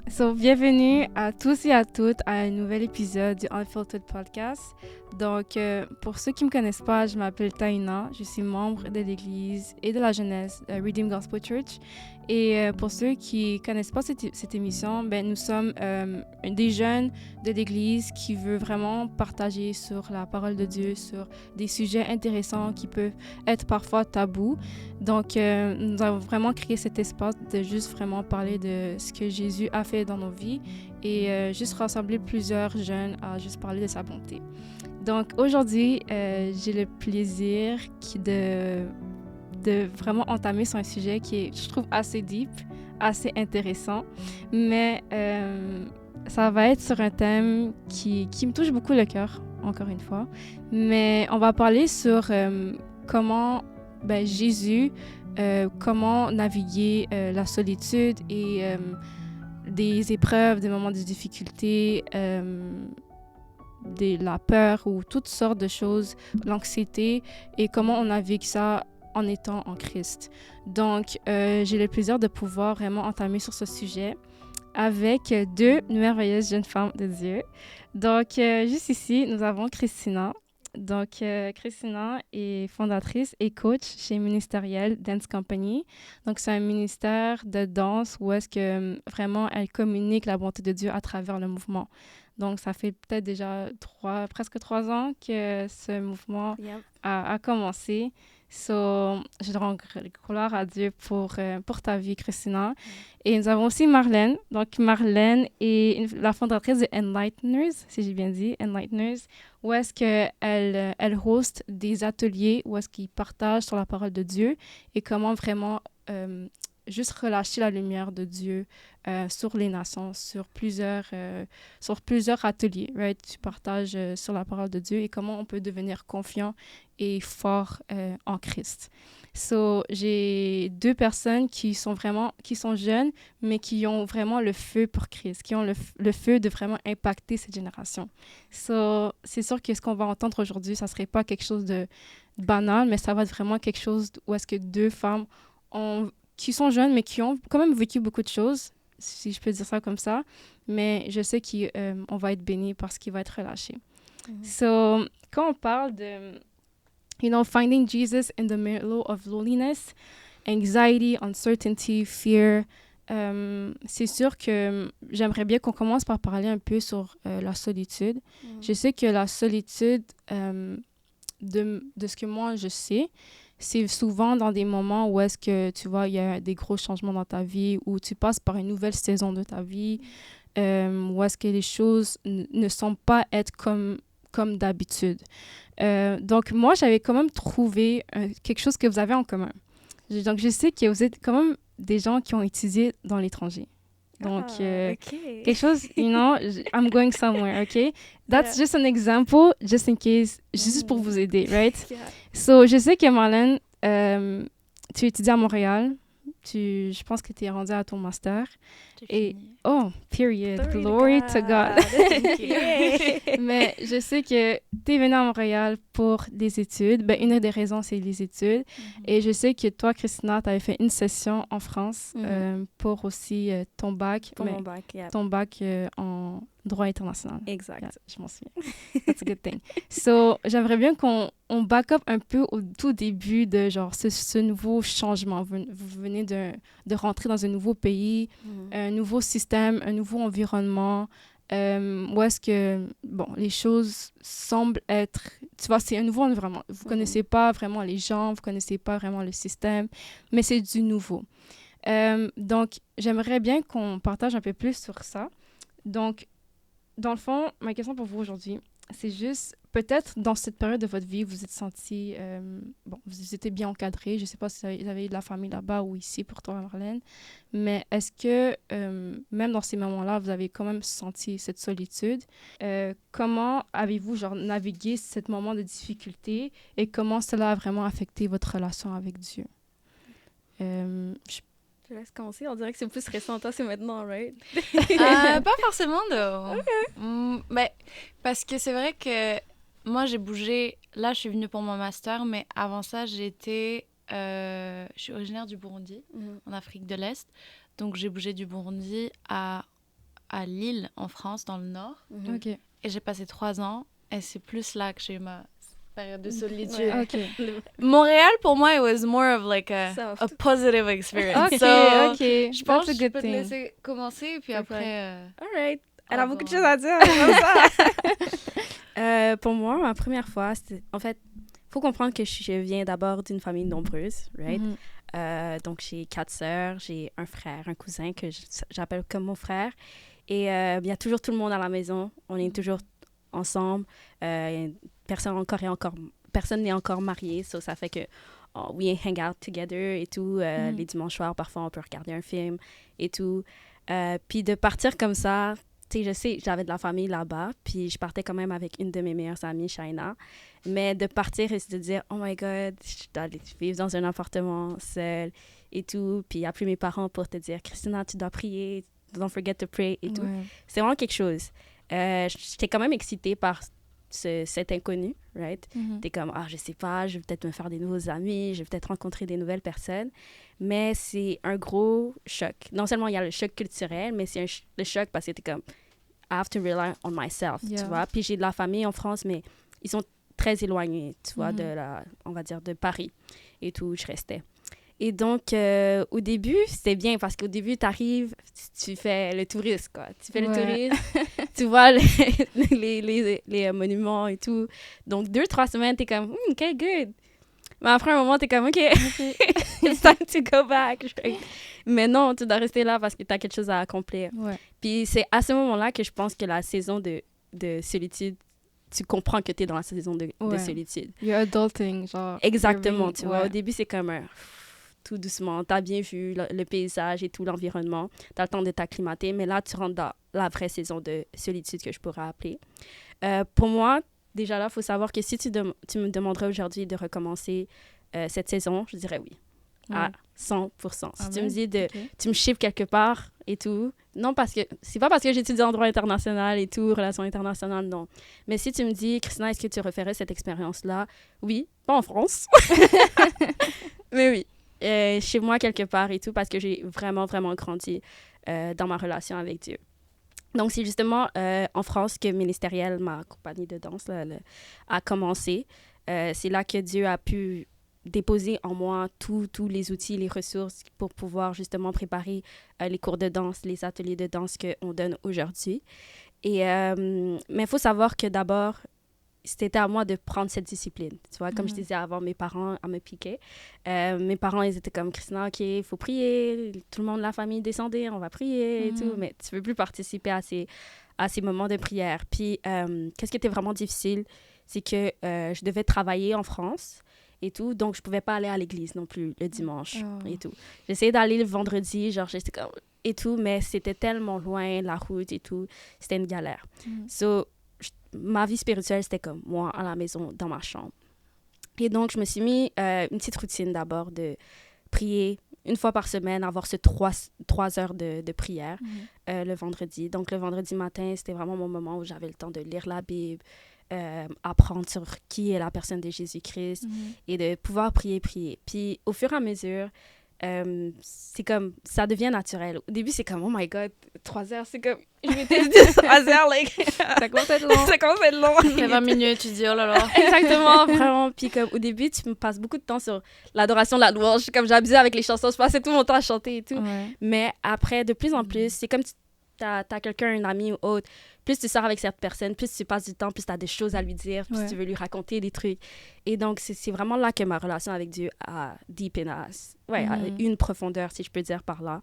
Bienvenue à tous et à toutes à un nouvel épisode du Unfiltered Podcast. Donc, pour ceux qui ne me connaissent pas, je m'appelle Taina, je suis membre de l'Église et de la jeunesse Redeemed Gospel Church. Et pour ceux qui ne connaissent pas cette émission, nous sommes des jeunes de l'Église qui veulent vraiment partager sur la parole de Dieu, sur des sujets intéressants qui peuvent être parfois tabous. Donc, nous avons vraiment créé cet espace de juste vraiment parler de ce que Jésus a fait dans nos vies et juste rassembler plusieurs jeunes à juste parler de sa bonté. Donc, aujourd'hui, j'ai le plaisir de vraiment entamer sur un sujet qui est, je trouve, assez deep, assez intéressant, mais ça va être sur un thème qui me touche beaucoup le cœur, encore une fois. Mais on va parler sur comment Jésus, comment naviguer la solitude et des épreuves, des moments de difficulté, de la peur ou toutes sortes de choses, l'anxiété et comment on navigue ça en étant en Christ. Donc, j'ai le plaisir de pouvoir vraiment entamer sur ce sujet avec deux merveilleuses jeunes femmes de Dieu. Donc, juste ici, nous avons Christina. Donc, Christina est fondatrice et coach chez Ministériel Dance Company. Donc, c'est un ministère de danse où est-ce que vraiment elle communique la bonté de Dieu à travers le mouvement. Donc, ça fait peut-être déjà presque 3 ans que ce mouvement a commencé. Je rends gloire à Dieu pour ta vie, Christina. Et nous avons aussi Marlène. Donc, Marlène est la fondatrice de Enlighteners, si j'ai bien dit, Enlighteners, où est-ce qu'elle host des ateliers, où est-ce qu'ils partagent sur la parole de Dieu et comment vraiment juste relâcher la lumière de Dieu sur les nations, sur plusieurs ateliers, right? Tu partages sur la parole de Dieu et comment on peut devenir confiant et fort en Christ. J'ai deux personnes qui sont jeunes, mais qui ont vraiment le feu pour Christ, qui ont le feu de vraiment impacter cette génération. C'est sûr que ce qu'on va entendre aujourd'hui, ça serait pas quelque chose de banal, mais ça va être vraiment quelque chose où est-ce que deux femmes qui sont jeunes, mais qui ont quand même vécu beaucoup de choses, si je peux dire ça comme ça. Mais je sais qu'on va être bénis parce qu'il va être relâché. Quand on parle de, finding Jesus in the middle of loneliness, anxiety, uncertainty, fear, c'est sûr que j'aimerais bien qu'on commence par parler un peu sur la solitude. Je sais que la solitude, de ce que moi je sais, c'est souvent dans des moments où est-ce que, tu vois, il y a des gros changements dans ta vie, où tu passes par une nouvelle saison de ta vie, où est-ce que les choses ne sont pas être comme d'habitude. Donc, moi, j'avais quand même trouvé quelque chose que vous avez en commun. Donc, je sais que vous êtes quand même des gens qui ont étudié dans l'étranger. Donc, quelque chose, I'm going somewhere, okay? That's just an example, just in case, juste pour vous aider, right? Je sais que Marlène, tu étudies à Montréal. Je pense que tu es rendue à ton master. Oh, period. Glory to God. Mais je sais que tu es venue à Montréal pour des études. Une des raisons, c'est les études. Et je sais que toi, Christina, tu avais fait une session en France pour aussi ton bac. Mon bac, Ton bac en droit international. Exact. Yeah, je m'en souviens. That's a good thing. J'aimerais bien qu'on back up un peu au tout début de genre ce nouveau changement. Vous venez de rentrer dans un nouveau pays, un nouveau système, un nouveau environnement, où est-ce que, les choses semblent être... Tu vois, c'est un nouveau environnement. Vous ne connaissez pas vraiment les gens, vous ne connaissez pas vraiment le système, mais c'est du nouveau. Donc, j'aimerais bien qu'on partage un peu plus sur ça. Donc, dans le fond, ma question pour vous aujourd'hui, c'est juste, peut-être dans cette période de votre vie, vous êtes senti, vous étiez bien encadré. Je ne sais pas si vous avez de la famille là-bas ou ici pour toi, Marlène, mais est-ce que, même dans ces moments-là, vous avez quand même senti cette solitude? Comment avez-vous, navigué ce moment de difficulté et comment cela a vraiment affecté votre relation avec Dieu? Je laisse commencer. On dirait que c'est plus récent. Toi, c'est maintenant, right? Pas forcément, though. Okay. Parce que c'est vrai que moi, j'ai bougé. Là, je suis venue pour mon master, mais avant ça, je suis originaire du Burundi, en Afrique de l'Est. Donc, j'ai bougé du Burundi à à Lille, en France, dans le Nord. OK. Et j'ai passé 3 ans. Et c'est plus là que j'ai eu ma période de solitude. Ouais. OK. Montréal, pour moi, it was more of like Soft. a positive experience. OK, So, OK. je pense That's que a je good peux te thing. laisser commencer. Et puis Perfect. après... All right. Elle Au a beaucoup de revoir. choses à dire. Comme ça. Pour moi, ma première fois, c'était... En fait, faut comprendre que je viens d'abord d'une famille nombreuse, right? Mhm. Donc, j'ai 4 sœurs, j'ai un frère, un cousin que j'appelle comme mon frère. Et il y a toujours tout le monde à la maison. On est toujours ensemble. Personne n'est encore marié, so ça fait que we hang out together et tout. Les dimanches soirs, parfois, on peut regarder un film et tout. Puis de partir comme ça, tu sais, je sais, j'avais de la famille là-bas, puis je partais quand même avec une de mes meilleures amies, Shaina. Mais de partir et de dire, oh my God, je dois aller vivre dans un appartement seul et tout. Puis appeler mes parents pour te dire, Christina, tu dois prier, don't forget to pray et tout. Ouais. C'est vraiment quelque chose. J'étais quand même excitée par cet inconnu, right? Mhm. T'es comme, je sais pas, je vais peut-être me faire des nouveaux amis, je vais peut-être rencontrer des nouvelles personnes. Mais c'est un gros choc. Non seulement il y a le choc culturel, mais c'est le choc parce que t'es comme, I have to rely on myself, Yeah. tu vois. Puis j'ai de la famille en France, mais ils sont très éloignés, tu vois, on va dire, de Paris et tout, où je restais. Et donc, au début, c'était bien parce qu'au début, t'arrives, tu fais le touriste, quoi. Tu fais le Ouais. touriste, tu vois les monuments et tout. Donc, 2-3 semaines, t'es comme, OK, good. Mais après un moment, t'es comme, OK, it's time to go back. Mais non, tu dois rester là parce que t'as quelque chose à accomplir. Ouais. Puis c'est à ce moment-là que je pense que la saison de solitude, tu comprends que t'es dans la saison de Ouais. solitude. You're adulting, genre. Exactement, you're tu vois. Au ouais. début, c'est comme tout doucement. T'as bien vu le paysage et tout, l'environnement. T'as le temps de t'acclimater. Mais là, tu rentres dans la vraie saison de solitude que je pourrais appeler. Pour moi, déjà là, il faut savoir que si tu me demanderais aujourd'hui de recommencer cette saison, je dirais oui. À 100%. Si tu me dis tu me chiffres quelque part et tout, non, parce que c'est pas parce que j'étudie en droit international et tout, relations internationales, non. Mais si tu me dis, Christina, est-ce que tu referais cette expérience-là? Oui, pas en France. Mais oui, chez moi quelque part et tout, parce que j'ai vraiment, vraiment grandi dans ma relation avec Dieu. Donc, c'est justement en France que Ministériel, ma compagnie de danse, là, a commencé. C'est là que Dieu a pu déposer en moi tous les outils, les ressources pour pouvoir justement préparer les cours de danse, les ateliers de danse qu'on donne aujourd'hui. Mais il faut savoir que d'abord, c'était à moi de prendre cette discipline. Tu vois, comme je disais avant, mes parents à me piquer. Mes parents, ils étaient comme, Christina, OK, il faut prier. Tout le monde de la famille, descendez, on va prier et tout. Mais tu ne veux plus participer à ces moments de prière. Puis, qu'est-ce qui était vraiment difficile, c'est que je devais travailler en France et tout. Donc, je ne pouvais pas aller à l'église non plus le dimanche et tout. J'essayais d'aller le vendredi, genre, j'étais comme... et tout, mais c'était tellement loin, la route et tout. C'était une galère. So, ma vie spirituelle, c'était comme moi à la maison, dans ma chambre. Et donc, je me suis mis une petite routine d'abord de prier une fois par semaine, avoir ce 3 heures de prière le vendredi. Donc, le vendredi matin, c'était vraiment mon moment où j'avais le temps de lire la Bible, apprendre sur qui est la personne de Jésus-Christ et de pouvoir prier. Puis, au fur et à mesure, c'est comme, ça devient naturel. Au début, c'est comme, oh my God, 3 heures, c'est comme, je m'étais dit 3 heures, like, Ça commence à être long. ça commence à être long. C'est 20 minutes, tu dis, oh là là. Exactement, vraiment. Puis comme, au début, tu me passes beaucoup de temps sur l'adoration de la louange. Comme j'abusais avec les chansons, je passais tout mon temps à chanter et tout. Ouais. Mais après, de plus en plus, c'est comme t'as quelqu'un, un ami ou autre, plus tu sors avec cette personne, plus tu passes du temps, plus tu as des choses à lui dire, plus tu veux lui raconter des trucs. Et donc, c'est vraiment là que ma relation avec Dieu a deepen, a une profondeur, si je peux dire, par là.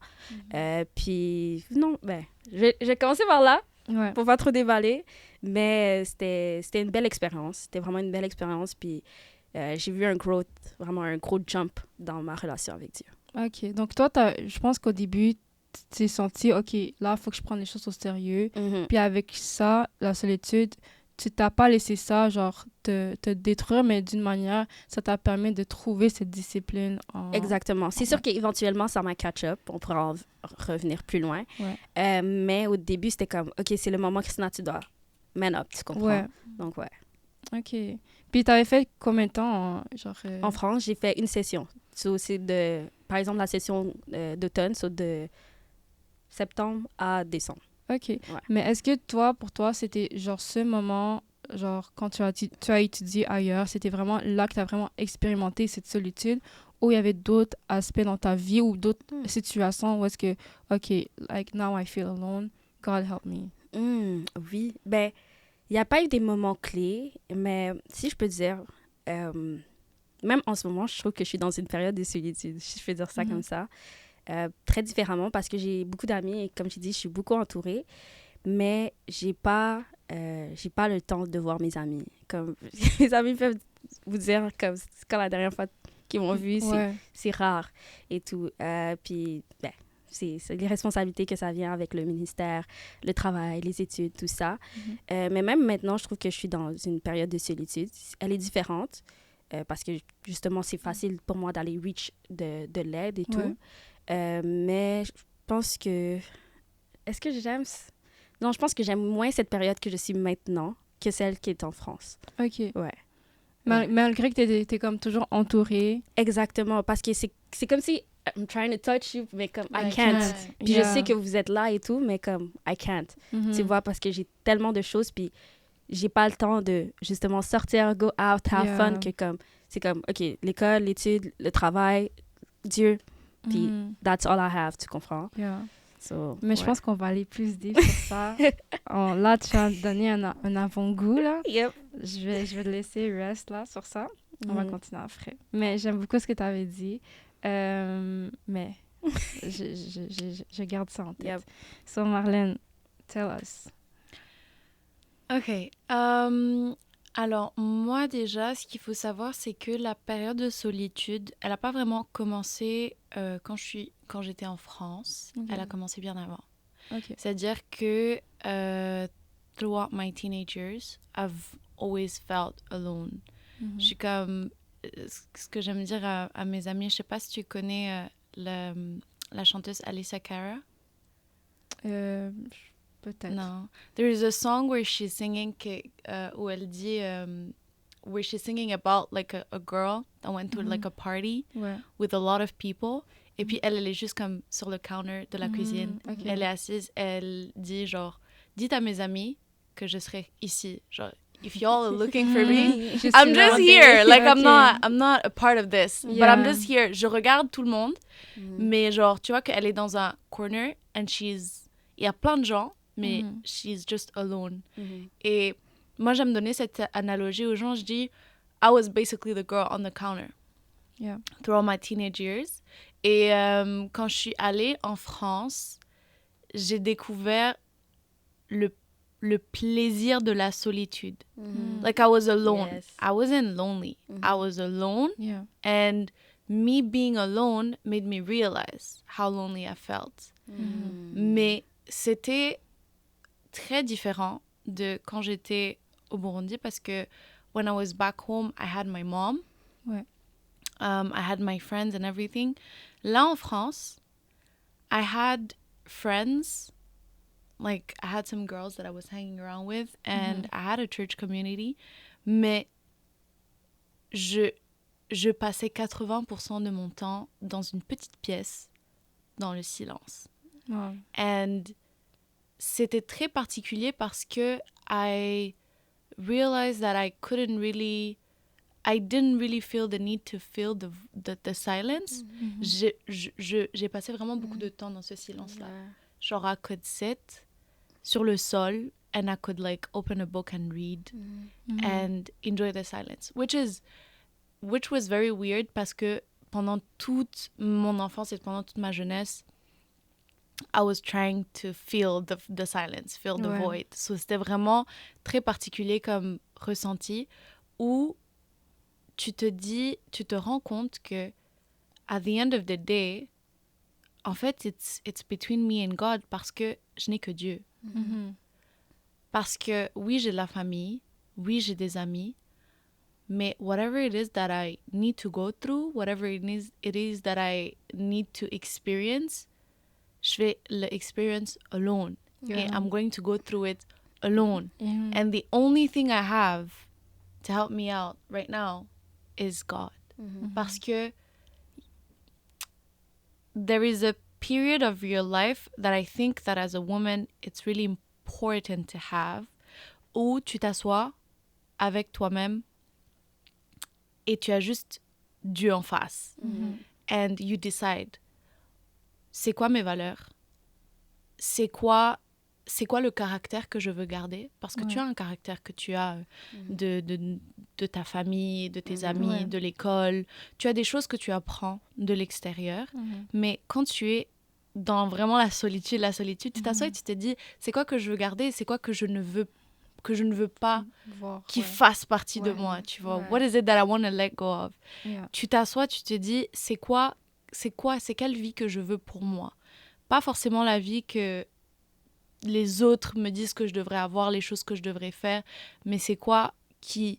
Puis, non, j'ai commencé par là, pour pas trop dévaler, mais c'était une belle expérience. C'était vraiment une belle expérience. Puis, j'ai vu un growth, vraiment un gros jump dans ma relation avec Dieu. OK. Donc, toi, je pense qu'au début, tu t'es senti, OK, là, il faut que je prenne les choses au sérieux. Puis avec ça, la solitude, tu t'as pas laissé ça, genre, te détruire, mais d'une manière, ça t'a permis de trouver cette discipline. Exactement. C'est sûr qu'éventuellement, ça m'a catch-up. On pourra en revenir plus loin. Mais au début, c'était comme, OK, c'est le moment, Christina, tu dois man up, tu comprends? Ouais. Donc, ouais. OK. Puis, t'avais fait combien de temps, genre... En France, j'ai fait une session. So, c'est par exemple, la session d'automne, de septembre à décembre. OK. Mais est-ce que pour toi, c'était genre ce moment, genre quand tu as étudié ailleurs, c'était vraiment là que tu as vraiment expérimenté cette solitude ou il y avait d'autres aspects dans ta vie ou d'autres situations où est-ce que, OK, like now I feel alone, God help me. Oui, ben, il n'y a pas eu des moments clés, mais si je peux dire, même en ce moment, je trouve que je suis dans une période de solitude, si je peux dire ça comme ça. Très différemment parce que j'ai beaucoup d'amis et comme je dis, je suis beaucoup entourée, mais j'ai pas le temps de voir mes amis. Comme mes amis peuvent vous dire comme quand la dernière fois qu'ils m'ont vu, c'est rare et tout. Puis ben, c'est les responsabilités que ça vient avec le ministère, le travail, les études, tout ça. Mais même maintenant, je trouve que je suis dans une période de solitude. Elle est différente parce que justement, c'est facile pour moi d'aller reach de l'aide et tout. Mais je pense que... Est-ce que j'aime... Non, je pense que j'aime moins cette période que je suis maintenant que celle qui est en France. OK. Ouais. Malgré que t'es comme toujours entourée. Exactement, parce que c'est comme si I'm trying to touch you, mais comme I can't. Puis je sais que vous êtes là et tout, mais comme I can't. Tu vois, parce que j'ai tellement de choses, puis j'ai pas le temps de justement sortir, go out, have fun, que comme... C'est comme, OK, l'école, l'étude, le travail, Dieu... Puis, that's all I have, tu comprends? So, mais je pense qu'on va aller plus deep sur ça. Là, tu as donné un avant-goût, là. Je vais te laisser rest, là, sur ça. On va continuer après. Mais j'aime beaucoup ce que tu avais dit. Mais je garde ça en tête. So, Marlène, tell us. OK. Alors, moi, déjà, ce qu'il faut savoir, c'est que la période de solitude, elle n'a pas vraiment commencé quand j'étais en France. Elle a commencé bien avant. C'est-à-dire que throughout my teenage years, I've always felt alone. Je suis comme... Ce que j'aime dire à mes amis, je ne sais pas si tu connais la chanteuse Alicia Cara. Peut-être. No. There is a song where she's singing, où elle dit, where she's singing about like a girl that went to like a party with a lot of people. Et puis elle est juste comme sur le counter de la cuisine. Elle est assise, elle dit genre, dites à mes amis que je serai ici. Genre, if y'all are looking for me, I'm just here. Like I'm not a part of this, but I'm just here. Je regarde tout le monde, mais genre tu vois qu'elle est dans un corner and il y a plein de gens. Mais she's just alone. Et moi, j'aime donner cette analogie aux gens. Je dis, I was basically the girl on the counter throughout my teenage years. Et quand je suis allée en France, j'ai découvert le plaisir de la solitude. Like, I was alone. Yes. I wasn't lonely. I was alone. And me being alone made me realize how lonely I felt. Mais c'était... très différent de quand j'étais au Burundi parce que when I was back home, I had my mom. I had my friends and everything. Là, en France, I had friends. Like, I had some girls that I was hanging around with and I had a church community. Mais je passais 80% de mon temps dans une petite pièce, dans le silence. And c'était très particulier parce que I realized that I didn't really feel the need to feel the silence. J'ai passé vraiment beaucoup de temps dans ce silence-là. Genre, I could sit sur le sol and I could like open a book and read and enjoy the silence, which was very weird parce que pendant toute mon enfance et pendant toute ma jeunesse, I was trying to feel the silence, feel the void. So, c'était vraiment très particulier comme ressenti où tu te rends compte que at the end of the day, en fait, it's between me and God parce que je n'ai que Dieu. Parce que oui, j'ai de la famille, oui, j'ai des amis, mais whatever it is that I need to go through, whatever it is that I need to experience, je vais l'experience alone. And I'm going to go through it alone. And the only thing I have to help me out right now is God. Parce que there is a period of your life that I think that as a woman, it's really important to have, où tu t'assois avec toi-même et tu as juste Dieu en face. And you decide, c'est quoi mes valeurs? C'est quoi le caractère que je veux garder? Parce que tu as un caractère que tu as de ta famille, de tes amis, de l'école. Tu as des choses que tu apprends de l'extérieur. Mais quand tu es dans vraiment la solitude, tu t'assois et tu te dis, c'est quoi que je veux garder? C'est quoi que je ne veux pas qui fasse partie de moi, tu vois? What is it that I want to let go of? Tu t'assois, tu te dis, c'est quelle vie que je veux pour moi? Pas forcément la vie que les autres me disent que je devrais avoir, les choses que je devrais faire, mais c'est quoi qui,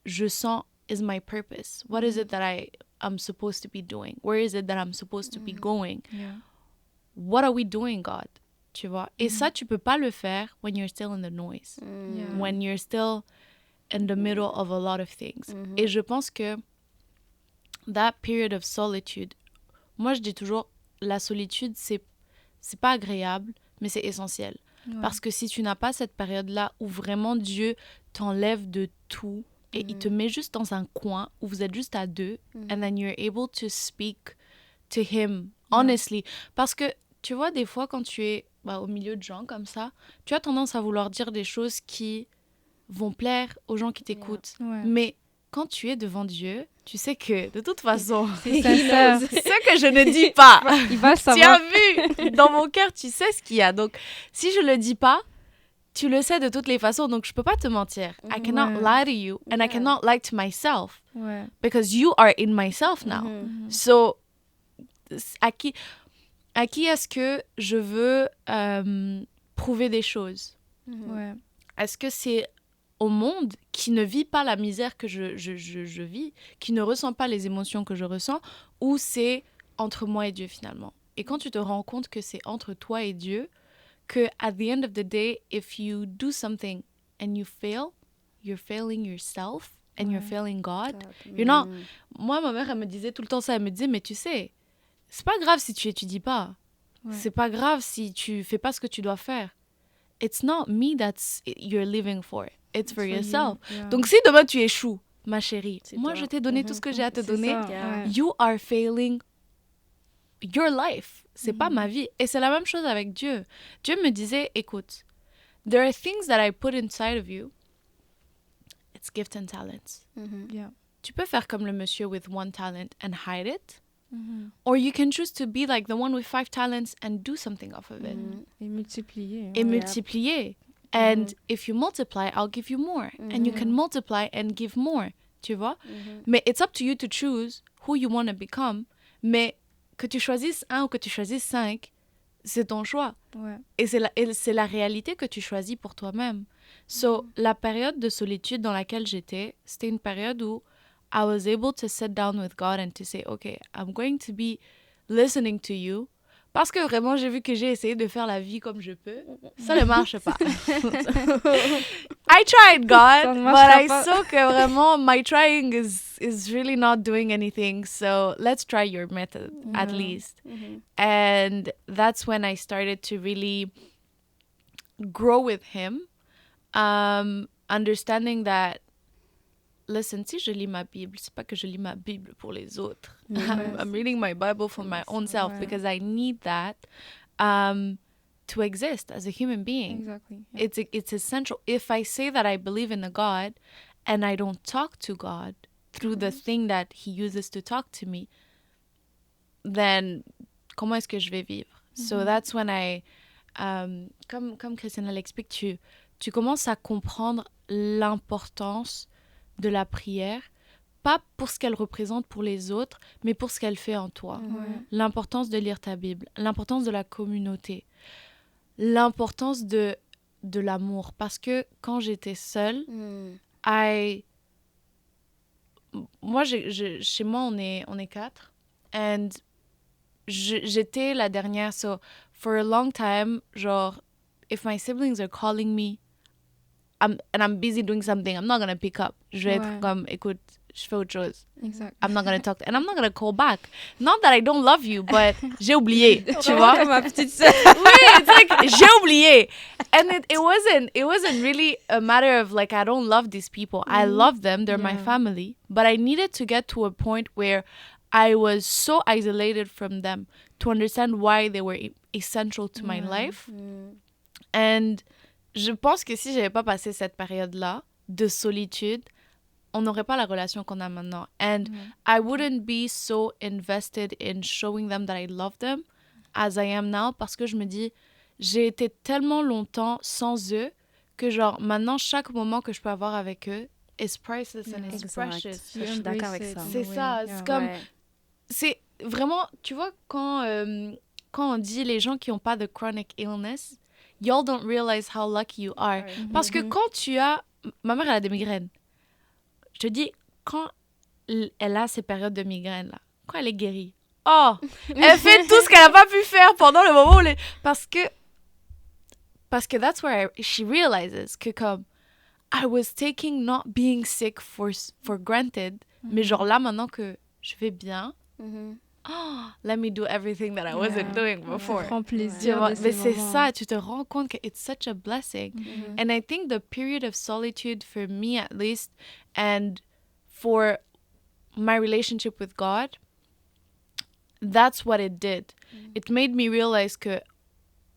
je sens, is my purpose? What is it that I'm supposed to be doing? Where is it that I'm supposed to be going? What are we doing, God? Tu vois? Et ça, tu peux pas le faire when you're still in the noise. When you're still in the middle of a lot of things. Et je pense que that period of solitude, moi je dis toujours, la solitude, c'est pas agréable, mais c'est essentiel. Parce que si tu n'as pas cette période-là où vraiment Dieu t'enlève de tout et il te met juste dans un coin où vous êtes juste à deux, and then you're able to speak to him honestly. Parce que tu vois, des fois, quand tu es au milieu de gens comme ça, tu as tendance à vouloir dire des choses qui vont plaire aux gens qui t'écoutent. Mais quand tu es devant Dieu, tu sais que de toute façon, c'est ce que je ne dis pas. Il va le savoir. Tu as vu, dans mon cœur, tu sais ce qu'il y a. Donc, si je le dis pas, tu le sais de toutes les façons. Donc, je peux pas te mentir. I cannot lie to you and I cannot lie to myself because you are in myself now. So, à qui est-ce que je veux prouver des choses? Est-ce que c'est au monde qui ne vit pas la misère que je vis, qui ne ressent pas les émotions que je ressens, ou c'est entre moi et Dieu finalement? Et quand tu te rends compte que c'est entre toi et Dieu, que at the end of the day, if you do something and you fail, you're failing yourself and you're failing God. You're not... Moi, ma mère, elle me disait tout le temps ça. Elle me disait, mais tu sais, c'est pas grave si tu étudies pas. C'est pas grave si tu fais pas ce que tu dois faire. It's not me that's you're living for. It's for yourself. Donc, si demain tu échoues, ma chérie, moi, je t'ai donné tout ce que j'ai à te donner. You are failing your life. C'est pas ma vie. Et c'est la même chose avec Dieu. Dieu me disait, écoute, there are things that I put inside of you. It's gifts and talents. Tu peux faire comme le monsieur with one talent and hide it. Or you can choose to be like the one with 5 talents and do something off of it. Et multiplier. Et multiplier. And if you multiply, I'll give you more. And you can multiply and give more. Tu vois? Mais it's up to you to choose who you want to become. Mais que tu choisisses 1 ou que tu choisisses 5, c'est ton choix. Et c'est la réalité que tu choisis pour toi-même. So, la période de solitude dans laquelle j'étais, c'était une période où I was able to sit down with God and to say, okay, I'm going to be listening to you. Parce que vraiment, j'ai vu que j'ai essayé de faire la vie comme je peux. Ça ne marche pas. I tried, God, but I saw que vraiment, my trying is really not doing anything. So let's try your method, at least. And that's when I started to really grow with him, understanding that listen, si je lis ma Bible, c'est pas que je lis ma Bible pour les autres. I'm reading my Bible for my own self because I need that to exist as a human being. Exactly. It's essential. If I say that I believe in a God and I don't talk to God through the thing that he uses to talk to me, then comment est-ce que je vais vivre? So that's when I, comme Christina l'explique, tu commences à comprendre l'importance de la prière, pas pour ce qu'elle représente pour les autres, mais pour ce qu'elle fait en toi. L'importance de lire ta Bible, l'importance de la communauté, l'importance de l'amour. Parce que quand j'étais seule, moi, chez moi, on est 4. And j'étais la dernière. So, for a long time, genre, if my siblings are calling me, and I'm busy doing something, I'm not gonna pick up. Je vais être comme, écoute, je fais autre chose. Exact. I'm not gonna talk and I'm not gonna call back. Not that I don't love you, but j'ai oublié, tu vois. Comme ma petite sœur. Oui, it's like j'ai oublié. And it wasn't really a matter of like I don't love these people. I love them, they're my family, but I needed to get to a point where I was so isolated from them to understand why they were essential to my life. And je pense que si j'avais pas passé cette période-là de solitude, on n'aurait pas la relation qu'on a maintenant. And I wouldn't be so invested in showing them that I love them as I am now, parce que je me dis, j'ai été tellement longtemps sans eux que genre maintenant chaque moment que je peux avoir avec eux is priceless and it's precious. Je suis d'accord avec ça. C'est ça, c'est comme... C'est vraiment, tu vois, quand on dit les gens qui n'ont pas de chronic illness, y'all don't realize how lucky you are. Parce que quand tu as... Ma mère, elle a des migraines. Je te dis, quand elle a ces périodes de migraines, là, quand elle est guérie, oh, elle fait tout ce qu'elle n'a pas pu faire pendant le moment où... Parce que that's where she realizes que comme, I was taking not being sick for granted, mais genre là, maintenant que je vais bien, oh, let me do everything that I wasn't doing before. Prends plaisir. Mais c'est ça, tu te rends compte que it's such a blessing. And I think the period of solitude for me at least, and for my relationship with God, that's what it did. It made me realize que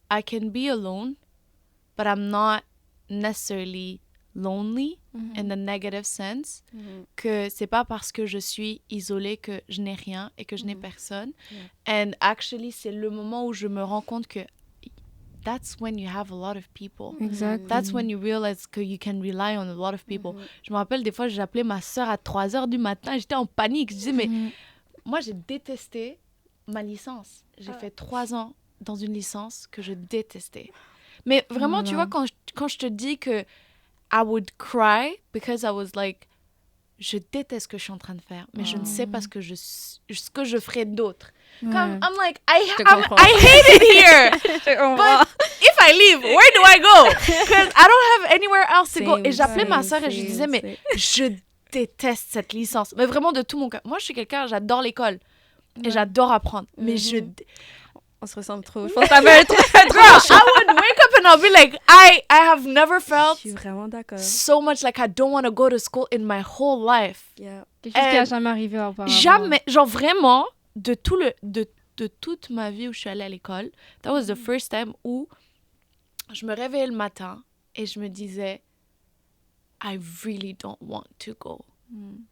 I can be alone, but I'm not necessarily lonely in the negative sense, que c'est pas parce que je suis isolée que je n'ai rien et que je n'ai personne. And actually, c'est le moment où je me rends compte que that's when you have a lot of people. Exactly. That's when you realize que you can rely on a lot of people. Je me rappelle des fois, j'appelais ma sœur à 3h du matin, j'étais en panique. Je disais, mais moi, j'ai détesté ma licence. J'ai fait 3 ans dans une licence que je détestais. Mais vraiment, tu vois, quand je te dis que I would cry because I was like, je déteste ce que je suis en train de faire, mais je ne sais pas ce que je ferais d'autre. Comme, I'm like, I hate it here. But if I leave, where do I go? Because I don't have anywhere else to go. Et j'appelais ma soeur et je disais, mais je déteste cette licence. Mais vraiment de tout mon cœur. Moi, je suis quelqu'un, j'adore l'école. Et j'adore apprendre. Mais on se ressemble trop. Je pense que ça va être Girl, I would wake up and I'll be like, I have never felt je suis vraiment d'accord. so much like I don't want to go to school in my whole life. Yeah. Quelque chose qui n'a jamais arrivé auparavant. Jamais. Genre vraiment, de toute ma vie où je suis allée à l'école, that was the first time où je me réveillais le matin et je me disais, I really don't want to go.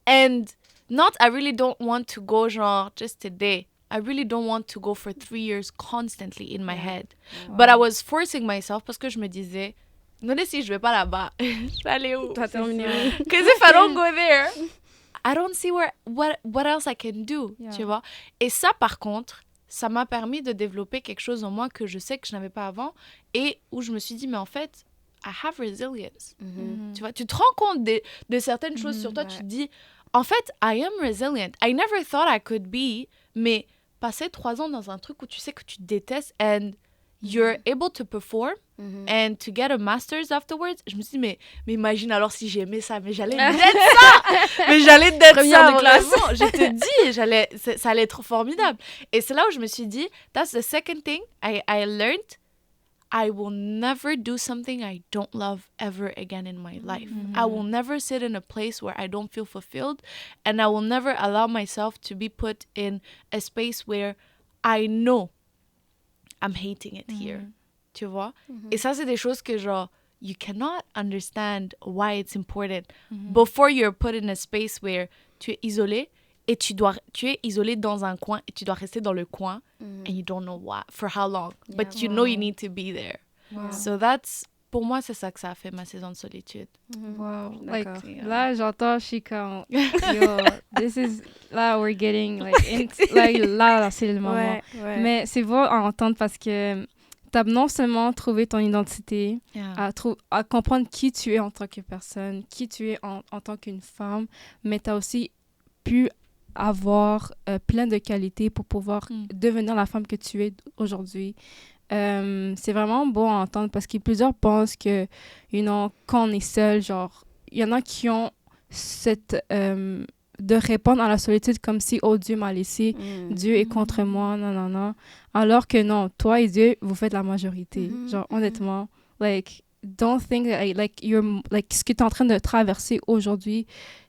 And not I really don't want to go genre just today. I really don't want to go for 3 years constantly in my head. Wow. But I was forcing myself parce que je me disais, non, si je vais pas là-bas, je vais aller où? Toi, terminer. Because if I don't go there, I don't see what else I can do, tu vois? Et ça, par contre, ça m'a permis de développer quelque chose en moi que je sais que je n'avais pas avant et où je me suis dit, mais en fait, I have resilience. Tu vois, tu te rends compte de certaines choses sur toi, tu te dis, en fait, I am resilient. I never thought I could be, mais passer 3 ans dans un truc où tu sais que tu détestes and you're able to perform and to get a master's afterwards. Je me suis dit, mais imagine alors si j'aimais ça, mais j'allais d'être ça! Mais j'allais d'être ça, de classe. vraiment. Je te dis, ça allait être formidable. Et c'est là où je me suis dit, that's the second thing I learned. I will never do something I don't love ever again in my life. I will never sit in a place where I don't feel fulfilled, and I will never allow myself to be put in a space where I know I'm hating it here. Tu vois? Et ça, c'est des choses que genre, you cannot understand why it's important before you're put in a space where tu es isolé et tu es isolé dans un coin et tu dois rester dans le coin and you don't know why, for how long, but you know you need to be there. So that's, pour moi, c'est ça que ça a fait ma saison de solitude. Wow. Like, là, j'entends, je suis comme, yo, this is, là, we're getting, like, là, c'est le moment. Ouais. Mais c'est beau à entendre parce que t'as non seulement trouvé ton identité, à comprendre qui tu es en tant que personne, qui tu es en tant qu'une femme, mais t'as aussi pu avoir plein de qualités pour pouvoir devenir la femme que tu es aujourd'hui. C'est vraiment beau à entendre parce que plusieurs pensent que, quand on est seul, genre, il y en a qui ont cette de répondre à la solitude comme si, oh, Dieu m'a laissé, Dieu est contre moi, non, non, non. Alors que non, toi et Dieu, vous faites la majorité. Genre, honnêtement, like, don't think that, like, ce que tu es en train de traverser aujourd'hui,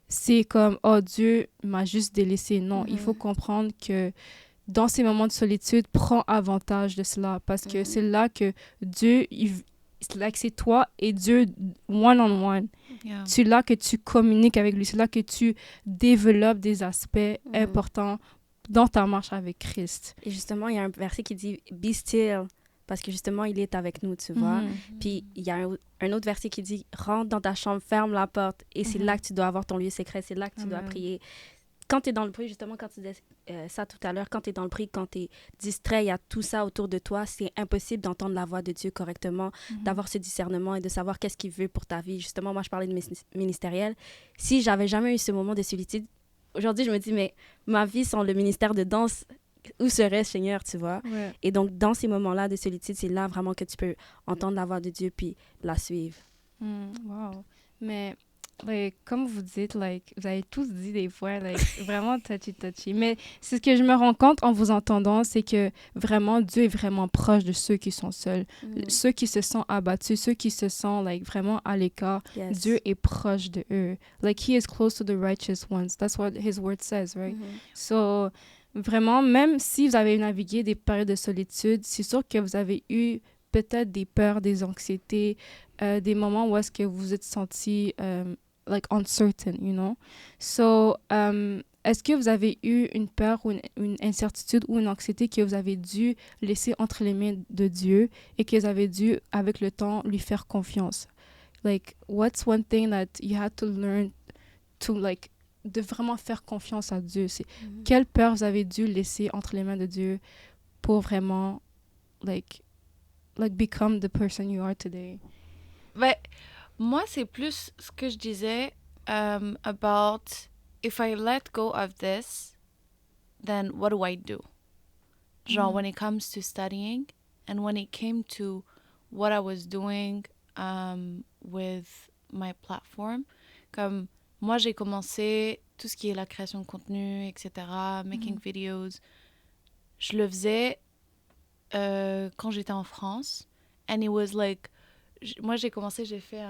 c'est comme, oh, Dieu m'a juste délaissé. Non, il faut comprendre que dans ces moments de solitude, prends avantage de cela parce que c'est là que Dieu, c'est toi et Dieu one-on-one. Yeah. C'est là que tu communiques avec lui. C'est là que tu développes des aspects importants dans ta marche avec Christ. Et justement, il y a un verset qui dit « Be still », parce que justement, il est avec nous, tu vois. Puis, il y a un autre verset qui dit « Rentre dans ta chambre, ferme la porte. » Et c'est là que tu dois avoir ton lieu secret. C'est là que tu dois prier. Quand tu es dans le bruit, justement, quand tu disais ça tout à l'heure, quand tu es dans le bruit, quand tu es distrait, il y a tout ça autour de toi, c'est impossible d'entendre la voix de Dieu correctement, d'avoir ce discernement et de savoir qu'est-ce qu'il veut pour ta vie. Justement, moi, je parlais de ministériel. Si j'avais jamais eu ce moment de solitude, aujourd'hui, je me dis, mais ma vie sans le ministère de danse, où serait Seigneur, tu vois? Ouais. Et donc, dans ces moments-là de solitude, c'est là vraiment que tu peux entendre la voix de Dieu puis la suivre. Wow. Mais, like, comme vous dites, like, vous avez tous dit des fois, like, vraiment touchy. Mais c'est ce que je me rends compte en vous entendant, c'est que vraiment, Dieu est vraiment proche de ceux qui sont seuls, ceux qui se sont abattus, ceux qui se sont, like, vraiment à l'écart. Yes. Dieu est proche de eux. Like, he is close to the righteous ones. That's what his word says, right? So, vraiment, même si vous avez navigué des périodes de solitude, c'est sûr que vous avez eu peut-être des peurs, des anxiétés, des moments où est-ce que vous vous êtes senti like uncertain, you know. So, est-ce que vous avez eu une peur ou une incertitude ou une anxiété que vous avez dû laisser entre les mains de Dieu et que vous avez dû, avec le temps, lui faire confiance? Like, what's one thing that you had to learn to, like, de vraiment faire confiance à Dieu? C'est quelle peur vous avez dû laisser entre les mains de Dieu pour vraiment, like become the person you are today? Ben, moi, c'est plus ce que je disais about if I let go of this, then what do I do? Genre, when it comes to studying and when it came to what I was doing with my platform, comme moi, j'ai commencé tout ce qui est la création de contenu, etc., making videos. Je le faisais quand j'étais en France. And it was like, moi j'ai fait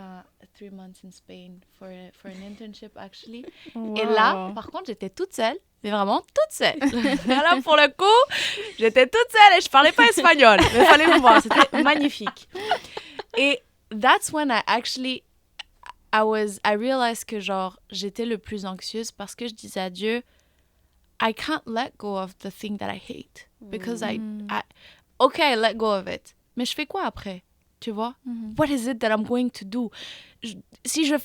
3 months in Spain for an internship actually. Wow. Et là, par contre, j'étais toute seule, mais vraiment toute seule. Là, pour le coup, j'étais toute seule et je parlais pas espagnol. Mais il fallait me voir, c'était magnifique. Et that's when I realized que genre, j'étais le plus anxieuse parce que je disais à Dieu, I can't let go of the thing that I hate. Because I let go of it. Mais je fais quoi après? Tu vois? What is it that I'm going to do? Si je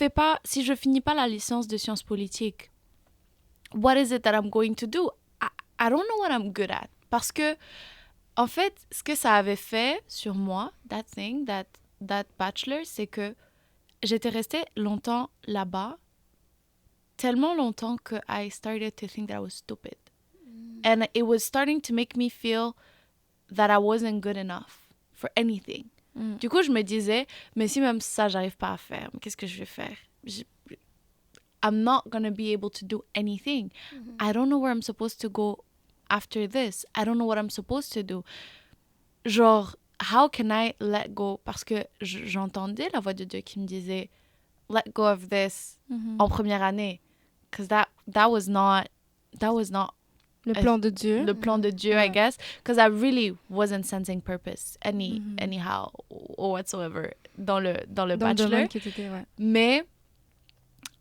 finis pas la licence de sciences politiques, what is it that I'm going to do? I don't know what I'm good at. Parce que, en fait, ce que ça avait fait sur moi, that bachelor, c'est que j'étais restée longtemps là-bas, tellement longtemps que I started to think that I was stupid. And it was starting to make me feel that I wasn't good enough for anything. Du coup, je me disais, mais si même ça, j'arrive pas à faire, qu'est-ce que je vais faire? I'm not gonna be able to do anything. I don't know where I'm supposed to go after this. I don't know what I'm supposed to do. Genre, how can I let go? Parce que j'entendais la voix de Dieu qui me disait, let go of this en première année. Because that was not le plan de Dieu. Le plan de Dieu, I guess. Because I really wasn't sensing purpose anyhow or whatsoever dans le bachelor. Mais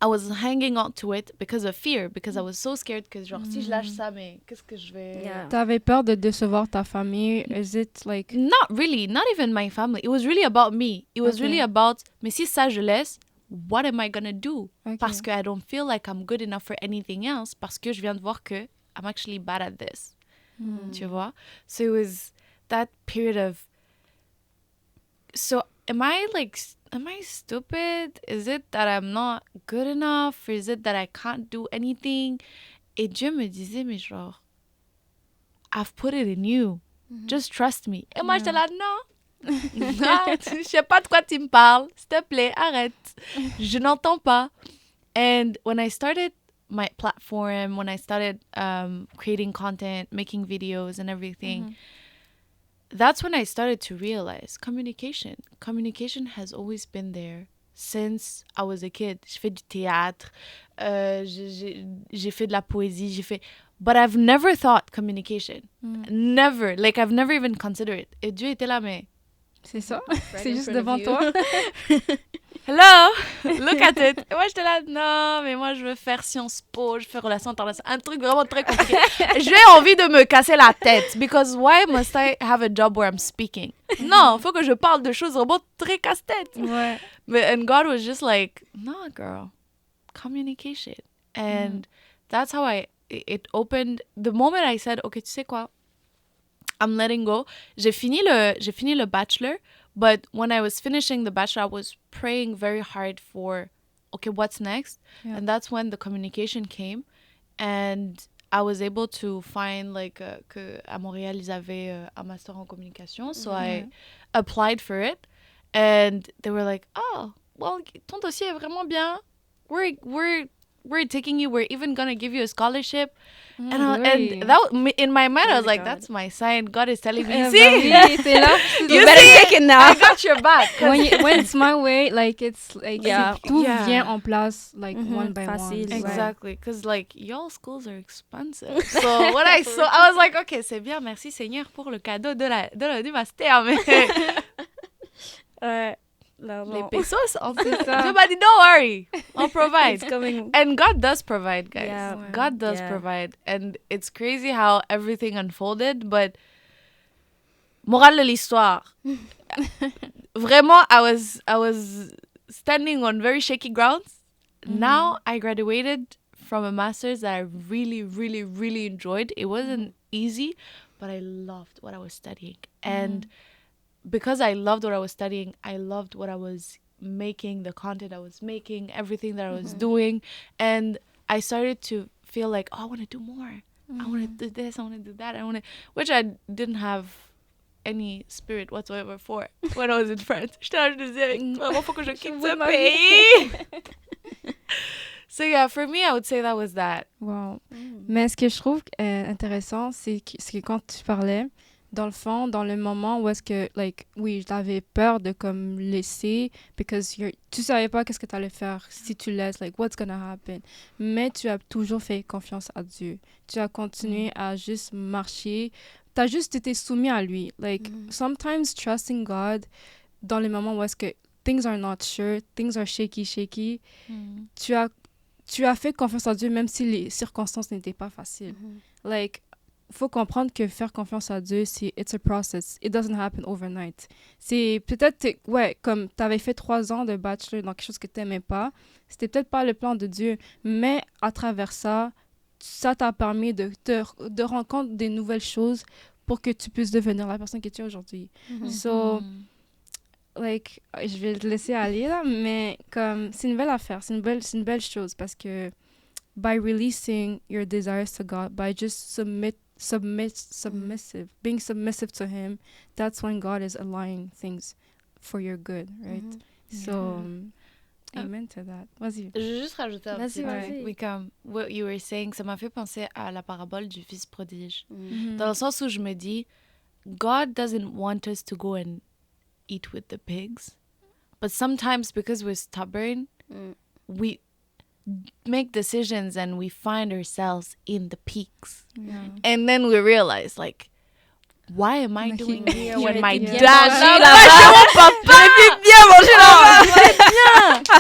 I was hanging on to it because of fear, because I was so scared que genre si je lâche ça, mais qu'est-ce que je vais... T'avais peur de décevoir ta famille? Is it like... Not really, not even my family. It was really about me. It was really about, mais si ça je laisse, what am I gonna do? Parce que I don't feel like I'm good enough for anything else, parce que je viens de voir que I'm actually bad at this. Tu vois? So it was that period of... So am I stupid? Is it that I'm not good enough? Or is it that I can't do anything? Et Dieu me disait, mais genre, I've put it in you. Just trust me. Et moi, j'étais là, non. Je sais pas de quoi tu me parles. S'il te plaît, arrête. Je n'entends pas. And when I started my platform, when I started creating content, making videos and everything, that's when I started to realize communication has always been there since I was a kid. J'ai fait du théâtre, j'ai fait de la poésie, but I've never thought communication. Never. Like, I've never even considered it. Et Dieu était là, mais... C'est ça. C'est juste devant toi. Hello, look at it. Et moi, j'étais là, non, mais moi, je veux faire Sciences Po, je veux faire relations internationales, un truc vraiment très compliqué. J'ai envie de me casser la tête, because why must I have a job where I'm speaking? Non, faut que je parle de choses vraiment très casse-tête. Ouais. And God was just like, no, girl, communication. And that's how it opened. The moment I said, okay, tu sais quoi, I'm letting go. J'ai fini le bachelor. But when I was finishing the bachelor, I was praying very hard for, okay, what's next? Yeah. And that's when the communication came. And I was able to find, like, qu'à Montréal, ils avaient un master en communication. So I applied for it. And they were like, oh, well, ton dossier est vraiment bien. We're taking you. We're even going to give you a scholarship. And that, in my mind, I was like, that's my sign. God is telling me, see? C'est là. You better take it now. I got your back. When it's my way, like, it's like, tout vient en place, like, one by one. Exactly. Because, like, y'all schools are expensive. So when I saw, I was like, okay, c'est bien. Merci, Seigneur, pour le cadeau du master. Mais... Les pesos, everybody, don't worry, I'll provide. It's coming. And God does provide, guys. Yeah. God does provide. And it's crazy how everything unfolded, but morale de l'histoire. Vraiment, I was standing on very shaky grounds. Now I graduated from a master's that I really, really, really enjoyed. It wasn't easy, but I loved what I was studying. And because I loved what I was studying, I loved what I was making, the content I was making, everything that I was doing. And I started to feel like, oh, I want to do more. I want to do this, I want to do that. Which I didn't have any spirit whatsoever for when I was in France. J'étais là, je disais, vraiment, faut que je quitte ce pays. So yeah, for me, I would say that was that. Wow. Mais ce que je trouve intéressant, c'est que quand tu parlais, dans le fond, dans le moment où est-ce que, like, oui, j'avais peur de comme laisser, because tu savais pas qu'est-ce que tu allais faire si tu laisses, like, what's gonna happen. Mais tu as toujours fait confiance à Dieu. Tu as continué à juste marcher. Tu as juste été soumis à lui. Like, sometimes trusting God, dans les moments où est-ce que things are not sure, things are shaky, tu as fait confiance à Dieu même si les circonstances n'étaient pas faciles. Like, faut comprendre que faire confiance à Dieu, it's a process. It doesn't happen overnight. C'est peut-être, comme tu avais fait 3 ans de bachelor dans quelque chose que tu n'aimais pas, c'était peut-être pas le plan de Dieu, mais à travers ça t'a permis de rendre compte des nouvelles choses pour que tu puisses devenir la personne que tu es aujourd'hui. So, like, je vais te laisser aller là, mais comme, c'est une belle affaire, c'est une belle chose parce que by releasing your desires to God, by just being submissive to Him, that's when God is aligning things for your good, right? So, amen to that. Vas-y. Je veux juste rajouter un petit Vas-y. Oui, comme what you were saying, ça m'a fait penser à la parabole du fils prodige. Dans le sens où je me dis, God doesn't want us to go and eat with the pigs, but sometimes because we're stubborn, we make decisions and we find ourselves in the peaks. And then we realize, like, why am I doing here when my dad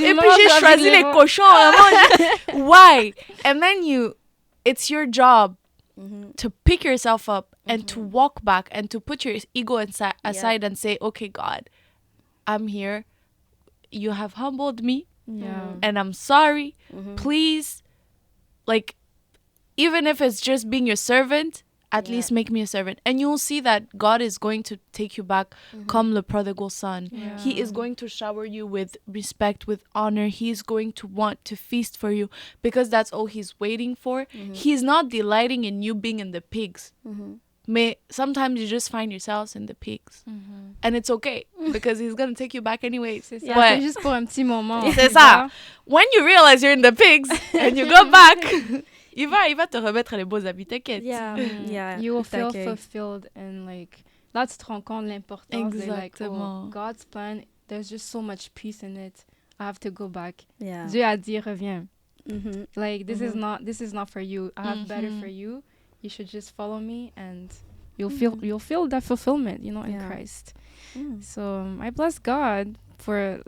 et puis j'ai choisi les cochons. Why? And then it's your job to pick yourself up and to walk back and to put your ego aside and say, okay, God, I'm here. You have humbled me. And I'm sorry. Please, like, even if it's just being your servant, at least make me a servant. And you'll see that God is going to take you back comme le prodigal son. He is going to shower you with respect, with honor. He's going to want to feast for you because that's all He's waiting for. He's not delighting in you being in the pigs. Mais sometimes you just find yourselves in the pigs. And it's okay, because he's going to take you back anyway. C'est ça. Ouais. C'est juste pour un petit moment. C'est ça. When you realize you're in the pigs and you go back, il va te remettre les beaux habits, t'inquiète. Yeah. You will feel fulfilled and like, là tu te rends compte de l'importance de like, God's plan, there's just so much peace in it. I have to go back. Yeah. Dieu a dit reviens. Like this is not for you. I have better for you. You should just follow me and you'll feel that fulfillment, you know, in Christ. So I bless God for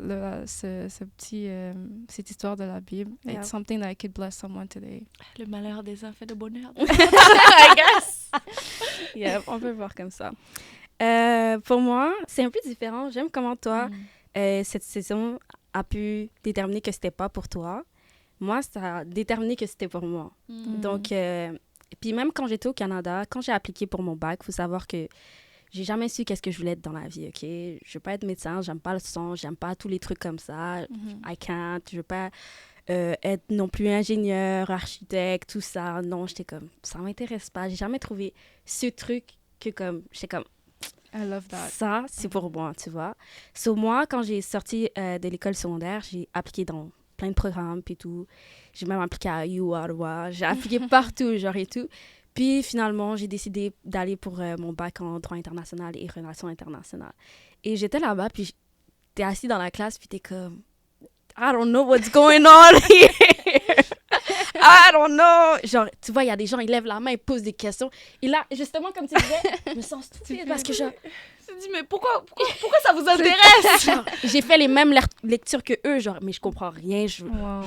cette histoire de la Bible. Yeah. It's something that I could bless someone today. Le malheur des uns fait le bonheur. I guess. Yeah, on peut voir comme ça. Pour moi, c'est un peu différent. J'aime comment toi, cette saison a pu déterminer que c'était pas pour toi. Moi, ça a déterminé que c'était pour moi. Donc, puis même quand j'étais au Canada, quand j'ai appliqué pour mon bac, il faut savoir que j'ai jamais su qu'est-ce que je voulais être dans la vie, OK? Je veux pas être médecin, j'aime pas le son, j'aime pas tous les trucs comme ça. I can't. Je veux pas être non plus ingénieur, architecte, tout ça. Non, j'étais comme, ça m'intéresse pas. J'ai jamais trouvé ce truc que comme, j'étais comme, I love that. Ça, c'est pour moi, tu vois. So, moi, quand j'ai sorti de l'école secondaire, j'ai appliqué dans plein de programmes puis tout. J'ai même appliqué à UR, j'ai appliqué partout, genre et tout. Puis finalement, j'ai décidé d'aller pour mon bac en droit international et relations internationales. Et j'étais là-bas, puis t'es assis dans la classe, puis t'es comme, I don't know what's going on here. I don't know. Genre, tu vois, il y a des gens, ils lèvent la main, ils posent des questions. Et là, justement, comme tu disais, je me sens stupide parce que je me dis, mais pourquoi ça vous intéresse? Genre, j'ai fait les mêmes lectures que eux, genre, mais je comprends rien, je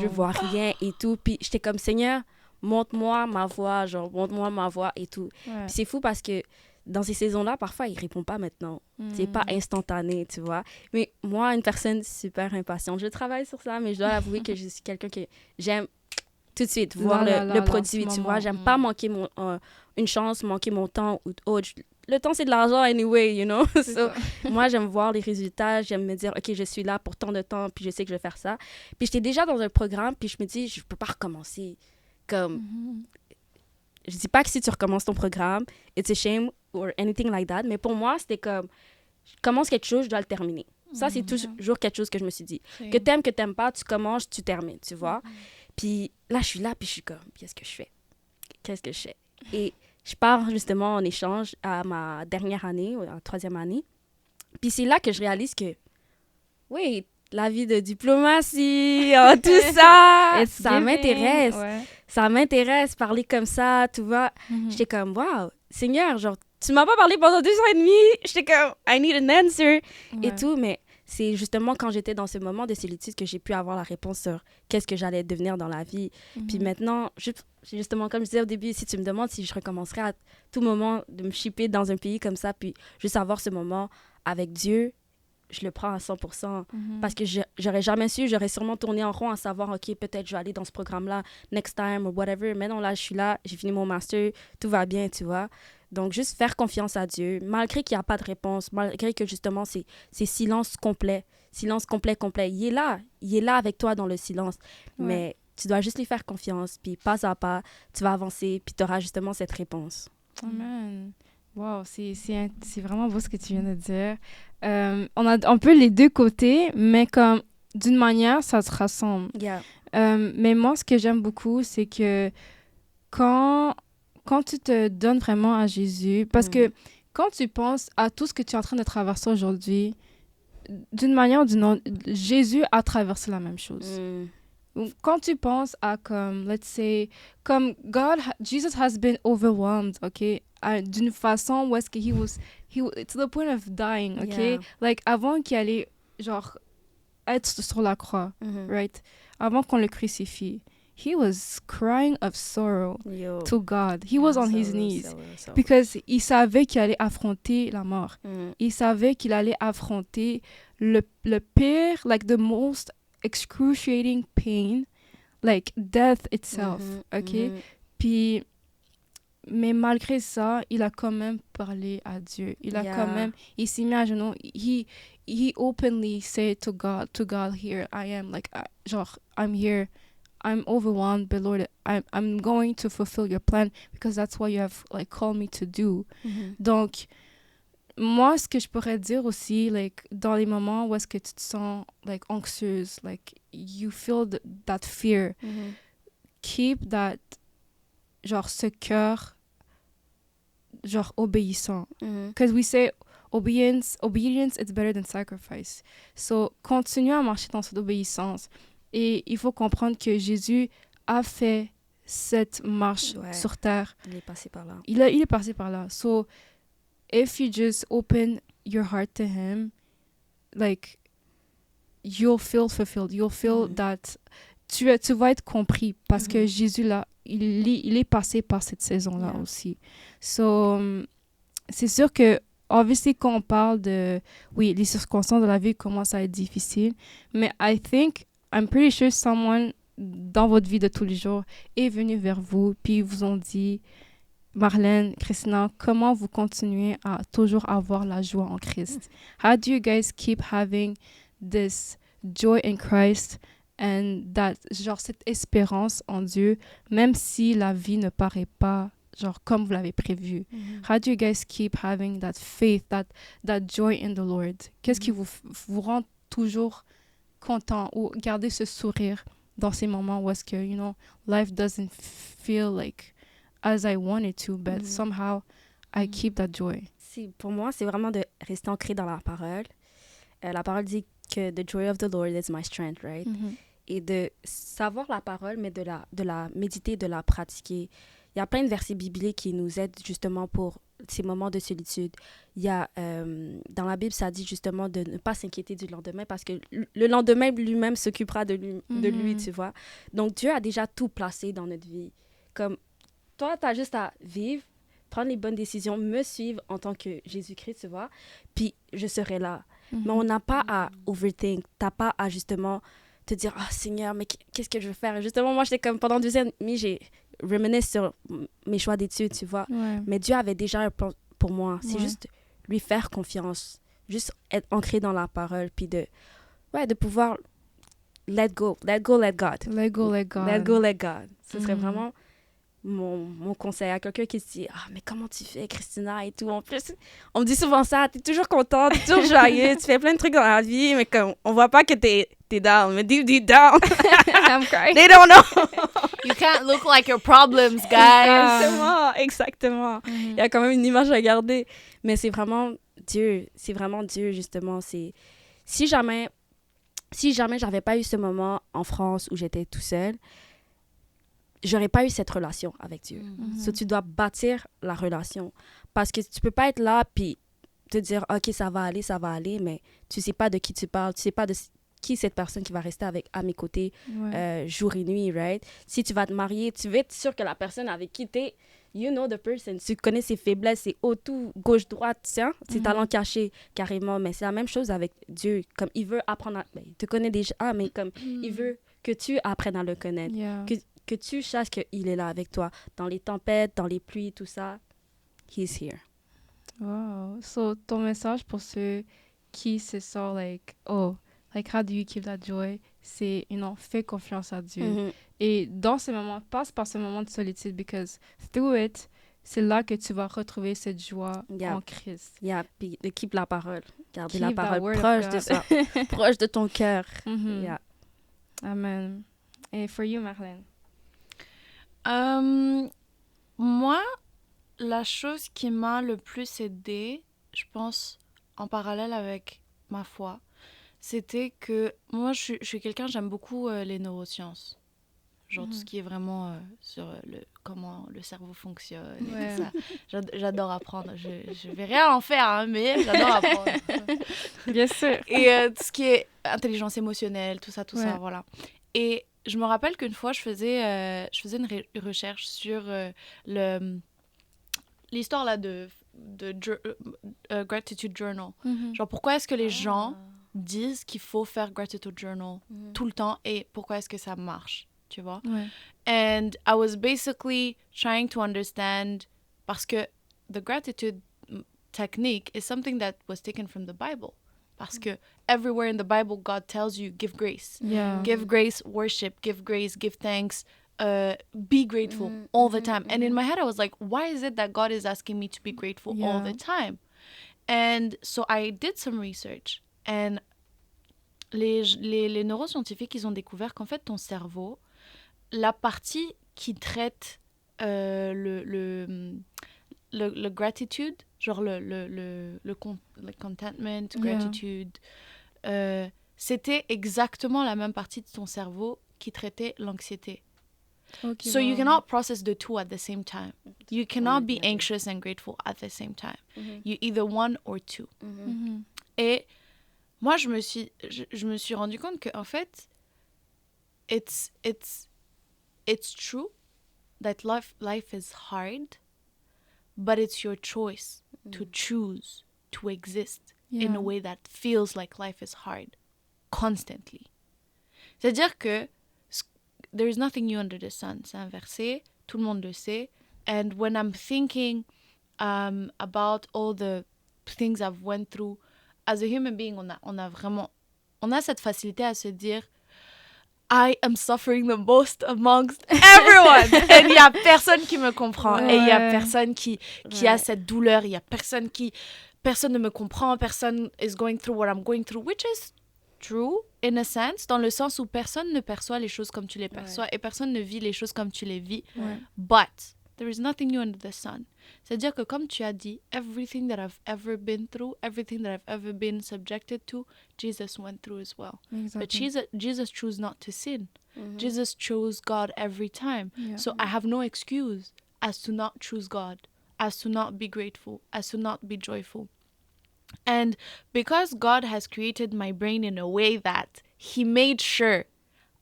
vois rien et tout. Puis j'étais comme, Seigneur, montre-moi ma voix, genre, montre-moi ma voix et tout. Puis c'est fou parce que dans ces saisons-là, parfois, ils répondent pas maintenant. C'est pas instantané, tu vois. Mais moi, une personne super impatiente, je travaille sur ça, mais je dois avouer que je suis quelqu'un que j'aime tout de suite voir le produit, tu vois. J'aime pas manquer une chance, manquer mon temps ou autre. Le temps, c'est de l'argent anyway, you know. So, moi, j'aime voir les résultats. J'aime me dire, OK, je suis là pour tant de temps, puis je sais que je vais faire ça. Puis j'étais déjà dans un programme, puis je me dis, je peux pas recommencer. Comme, je dis pas que si tu recommences ton programme, it's a shame or anything like that. Mais pour moi, c'était comme, je commence quelque chose, je dois le terminer. Ça, c'est toujours quelque chose que je me suis dit. Que t'aimes pas, tu commences, tu termines, tu vois. Puis là, je suis là, puis je suis comme, qu'est-ce que je fais? Qu'est-ce que je fais? Et je pars justement en échange à ma dernière année, en 3e année. Puis c'est là que je réalise que, oui, la vie de diplomatie, tout ça, ça m'intéresse. Ouais. Ça m'intéresse, parler comme ça, tu vois. J'étais comme, wow, Seigneur, genre, tu m'as pas parlé pendant 2 ans et demi. J'étais comme, I need an answer et tout, mais c'est justement quand j'étais dans ce moment de solitude que j'ai pu avoir la réponse sur qu'est-ce que j'allais devenir dans la vie. Puis maintenant, justement, comme je disais au début, si tu me demandes si je recommencerais à tout moment de me shipper dans un pays comme ça, puis juste avoir ce moment avec Dieu, je le prends à 100%. Parce que j'aurais jamais su, j'aurais sûrement tourné en rond à savoir, OK, peut-être je vais aller dans ce programme-là, next time, ou whatever. Mais non, là, je suis là, j'ai fini mon master, tout va bien, tu vois. Donc, juste faire confiance à Dieu, malgré qu'il n'y a pas de réponse, malgré que, justement, c'est silence complet. Silence complet. Il est là avec toi dans le silence. Ouais. Mais tu dois juste lui faire confiance, puis pas à pas, tu vas avancer, puis tu auras justement cette réponse. Amen. Wow, c'est vraiment beau ce que tu viens de dire. On a un peu les deux côtés, mais comme d'une manière, ça se rassemble. Yeah. Mais moi, ce que j'aime beaucoup, c'est que quand tu te donnes vraiment à Jésus, parce que quand tu penses à tout ce que tu es en train de traverser aujourd'hui, d'une manière ou d'une autre, Jésus a traversé la même chose. Quand tu penses à comme, let's say, comme Jesus has been overwhelmed, okay, d'une façon où est-ce que he was to the point of dying, okay, like avant qu'il allait genre être sur la croix, right, avant qu'on le crucifie, he was crying of sorrow to God. He was on his knees because il savait qu'il allait affronter la mort. Il savait qu'il allait affronter le pire, like the most excruciating pain, like death itself, okay? Puis, mais malgré ça, il a quand même parlé à Dieu. Il a quand même, il s'est mis à genoux. He openly said to God, here I am, like, genre, I'm here. I'm overwhelmed, but Lord, I'm going to fulfill your plan because that's what you have like called me to do. Donc, moi, ce que je pourrais dire aussi, like, dans les moments où est-ce que tu te sens, like, anxieuse, like, you feel that fear, keep that, genre, ce cœur, genre, obéissant. Because we say, obedience is better than sacrifice. So, continue à marcher dans cette obéissance. Et il faut comprendre que Jésus a fait cette marche sur terre. Il est passé par là. Il est passé par là. So, if you just open your heart to him, like, you'll feel fulfilled. You'll feel that tu vas être compris parce que Jésus, là, il est passé par cette saison-là aussi. So, c'est sûr que, obviously, quand on parle de, oui, les circonstances de la vie commencent à être difficiles, mais I'm pretty sure someone dans votre vie de tous les jours est venu vers vous, puis ils vous ont dit, Marlène, Christina, comment vous continuez à toujours avoir la joie en Christ? How do you guys keep having this joy in Christ and that, genre, cette espérance en Dieu, même si la vie ne paraît pas, genre, comme vous l'avez prévu? How do you guys keep having that faith, that joy in the Lord? Qu'est-ce qui vous rend toujours content ou garder ce sourire dans ces moments où est-ce que, you know, life doesn't feel like as I want it to, but somehow I keep that joy. Pour moi, c'est vraiment de rester ancré dans la parole. La parole dit que the joy of the Lord is my strength, right? Et de savoir la parole, mais de la méditer, de la pratiquer. Il y a plein de versets bibliques qui nous aident justement pour ces moments de solitude. Il y a, dans la Bible, ça dit justement de ne pas s'inquiéter du lendemain parce que le lendemain lui-même s'occupera de lui, tu vois. Donc, Dieu a déjà tout placé dans notre vie. Comme toi, tu as juste à vivre, prendre les bonnes décisions, me suivre en tant que Jésus-Christ, tu vois, puis je serai là. Mais on n'a pas à overthink, tu n'as pas à justement te dire « Ah, Seigneur, mais qu'est-ce que je veux faire? » Justement, moi, j'étais comme pendant 2 ans et demi, j'ai reminiscé sur mes choix d'études, tu vois. Mais Dieu avait déjà un plan pour moi. C'est juste lui faire confiance, juste être ancré dans la parole, puis de pouvoir let go, let God. Let go, let God. Let go, let God. Ce serait vraiment mon conseil à quelqu'un qui se dit « Ah, mais comment tu fais, Christina? » et tout. En plus, on me dit souvent ça, t'es toujours contente, t'es toujours joyeuse, tu fais plein de trucs dans la vie, mais comme on voit pas que t'es down. Mais deep down, I'm crying. They don't know. You can't look like your problems, guys. Exactement. Il y a quand même une image à garder. Mais c'est vraiment Dieu, justement. Si jamais j'avais pas eu ce moment en France où j'étais tout seul, j'aurais pas eu cette relation avec Dieu. So, tu dois bâtir la relation. Parce que tu peux pas être là puis te dire, OK, ça va aller, mais tu sais pas de qui tu parles, tu sais pas de qui est cette personne qui va rester à mes côtés jour et nuit, right? Si tu vas te marier, tu veux être sûr que la personne avec qui t'es, you know the person, tu connais ses faiblesses, ses hauts, tout, gauche, droite, tiens, ses talents cachés, carrément. Mais c'est la même chose avec Dieu. Comme il veut apprendre il te connaît déjà, mais comme il veut que tu apprennes à le connaître. Que tu saches qu'il est là avec toi. Dans les tempêtes, dans les pluies, tout ça, he's here. Wow. So, ton message pour ceux qui se sentent like, oh, like, how do you keep that joy? C'est, you know, fais confiance à Dieu. Et dans ces moments, passe par ce moment de solitude because through it, c'est là que tu vas retrouver cette joie en Christ. Puis de keep la parole. Garder la parole proche de ça. Proche de ton cœur. Amen. Et for you, Marlène? Moi, la chose qui m'a le plus aidée, je pense, en parallèle avec ma foi, c'était que moi, je suis quelqu'un, j'aime beaucoup les neurosciences. Genre tout ce qui est vraiment sur comment le cerveau fonctionne et tout ça. J'adore apprendre. Je vais rien en faire, hein, mais j'adore apprendre. Bien sûr. Et tout ce qui est intelligence émotionnelle, tout ça, voilà. Et je me rappelle qu'une fois, je faisais une recherche sur l'histoire là de Gratitude Journal. Genre, pourquoi est-ce que les gens disent qu'il faut faire Gratitude Journal tout le temps et pourquoi est-ce que ça marche, tu vois? And I was basically trying to understand parce que the gratitude technique is something that was taken from the Bible. Parce que everywhere in the Bible, God tells you, give grace. Give grace, worship, give grace, give thanks, be grateful all the time. And in my head, I was like, why is it that God is asking me to be grateful all the time? And so I did some research. And les neuroscientifiques, ils ont découvert qu'en fait, ton cerveau, la partie qui traite le gratitude, genre le contentment, gratitude, c'était exactement la même partie de ton cerveau qui traitait l'anxiété. Okay, so you cannot process the two at the same time. You cannot be anxious and grateful at the same time. You either one or two. Et moi, je me suis rendu compte que en fait, it's true that life is hard, but it's your choice to choose to exist in a way that feels like life is hard constantly. C'est-à-dire que there is nothing new under the sun. C'est inversé, tout le monde le sait. And when I'm thinking about all the things I've went through, as a human being, on a cette facilité à se dire I am suffering the most amongst everyone. Et il y a personne qui me comprend. Et il y a personne qui a cette douleur. Il y a personne ne me comprend. Personne is going through what I'm going through, which is true in a sense, dans le sens où personne ne perçoit les choses comme tu les perçois et personne ne vit les choses comme tu les vis. But there is nothing new under the sun. C'est-à-dire que comme tu as dit, everything that I've ever been through, everything that I've ever been subjected to, Jesus went through as well. Exactly. But Jesus chose not to sin. Jesus chose God every time. So I have no excuse as to not choose God, as to not be grateful, as to not be joyful. And because God has created my brain in a way that He made sure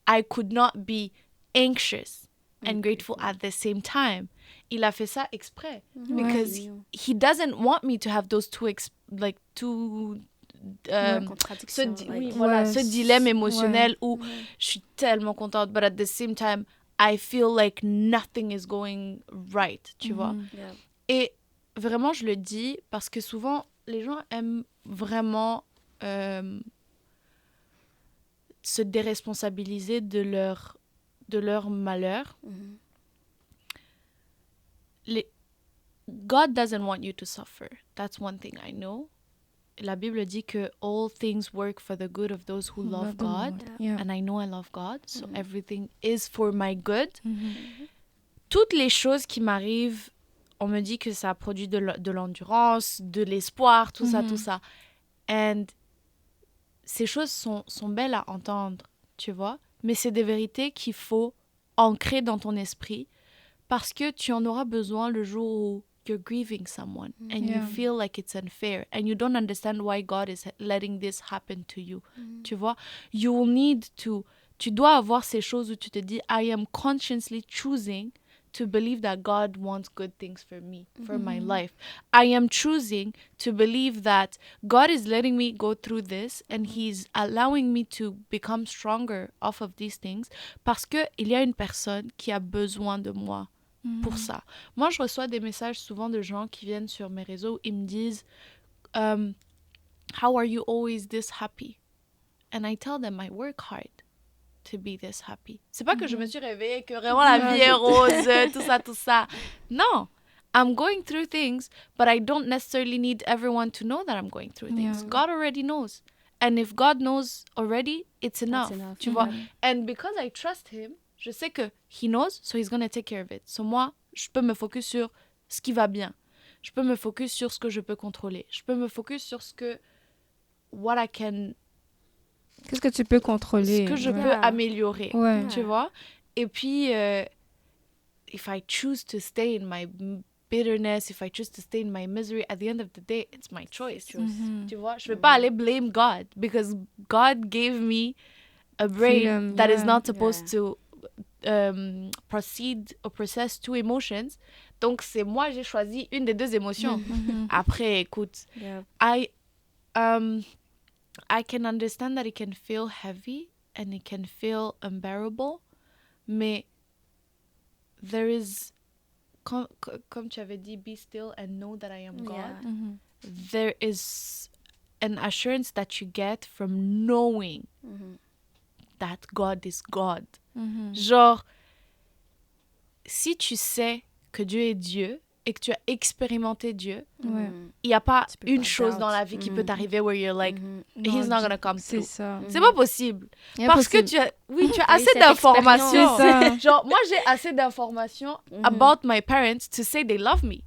I could not be anxious and grateful at the same time, il a fait ça exprès. Because He doesn't want me to have those two ce dilemme émotionnel où je suis tellement contente, but at the same time, I feel like nothing is going right, tu vois. Et vraiment, je le dis parce que souvent, les gens aiment vraiment se déresponsabiliser de leur malheur. God doesn't want you to suffer. That's one thing I know. La Bible dit que all things work for the good of those who love God. And I know I love God, so everything is for my good. Toutes les choses qui m'arrivent, on me dit que ça produit de l'endurance, de l'espoir, tout ça, tout ça. And ces choses sont belles à entendre, tu vois. Mais c'est des vérités qu'il faut ancrer dans ton esprit parce que tu en auras besoin le jour où you're grieving someone and you feel like it's unfair and you don't understand why God is letting this happen to you. Tu vois, you will need to, tu dois avoir ces choses où tu te dis I am consciously choosing to believe that God wants good things for me, for my life. I am choosing to believe that God is letting me go through this and He's allowing me to become stronger off of these things parce que il y a une personne qui a besoin de moi pour ça. Moi, je reçois des messages souvent de gens qui viennent sur mes réseaux, ils me disent how are you always this happy? And I tell them I work hard to be this happy. C'est pas que je me suis réveillée que vraiment la vie est rose, tout ça. No, I'm going through things, but I don't necessarily need everyone to know that I'm going through things. God already knows. And if God knows already, it's enough. Tu vois? And because I trust Him, je sais que He knows, so He's going to take care of it. So moi, je peux me focus sur ce qui va bien. Je peux me focus sur ce que je peux contrôler. Je peux me focus sur what I can... Qu'est-ce que tu peux contrôler? Ce que je peux améliorer, tu vois? Et puis, if I choose to stay in my bitterness, if I choose to stay in my misery, at the end of the day, it's my choice. Tu vois? Je ne vais pas aller blame God, because God gave me a brain that is not supposed to proceed or process two emotions. Donc, c'est moi, j'ai choisi une des deux émotions. Après, écoute, I can understand that it can feel heavy and it can feel unbearable, mais there is, comme tu avais dit, be still and know that I am God. There is an assurance that you get from knowing that God is God. Genre, si tu sais que Dieu est Dieu et que tu as expérimenté Dieu, il n'y a pas une chose dans la vie qui peut t'arriver where you're like, he's not gonna come through. C'est pas possible. Parce que tu as assez d'informations. Genre, moi, j'ai assez d'informations about my parents to say they love me.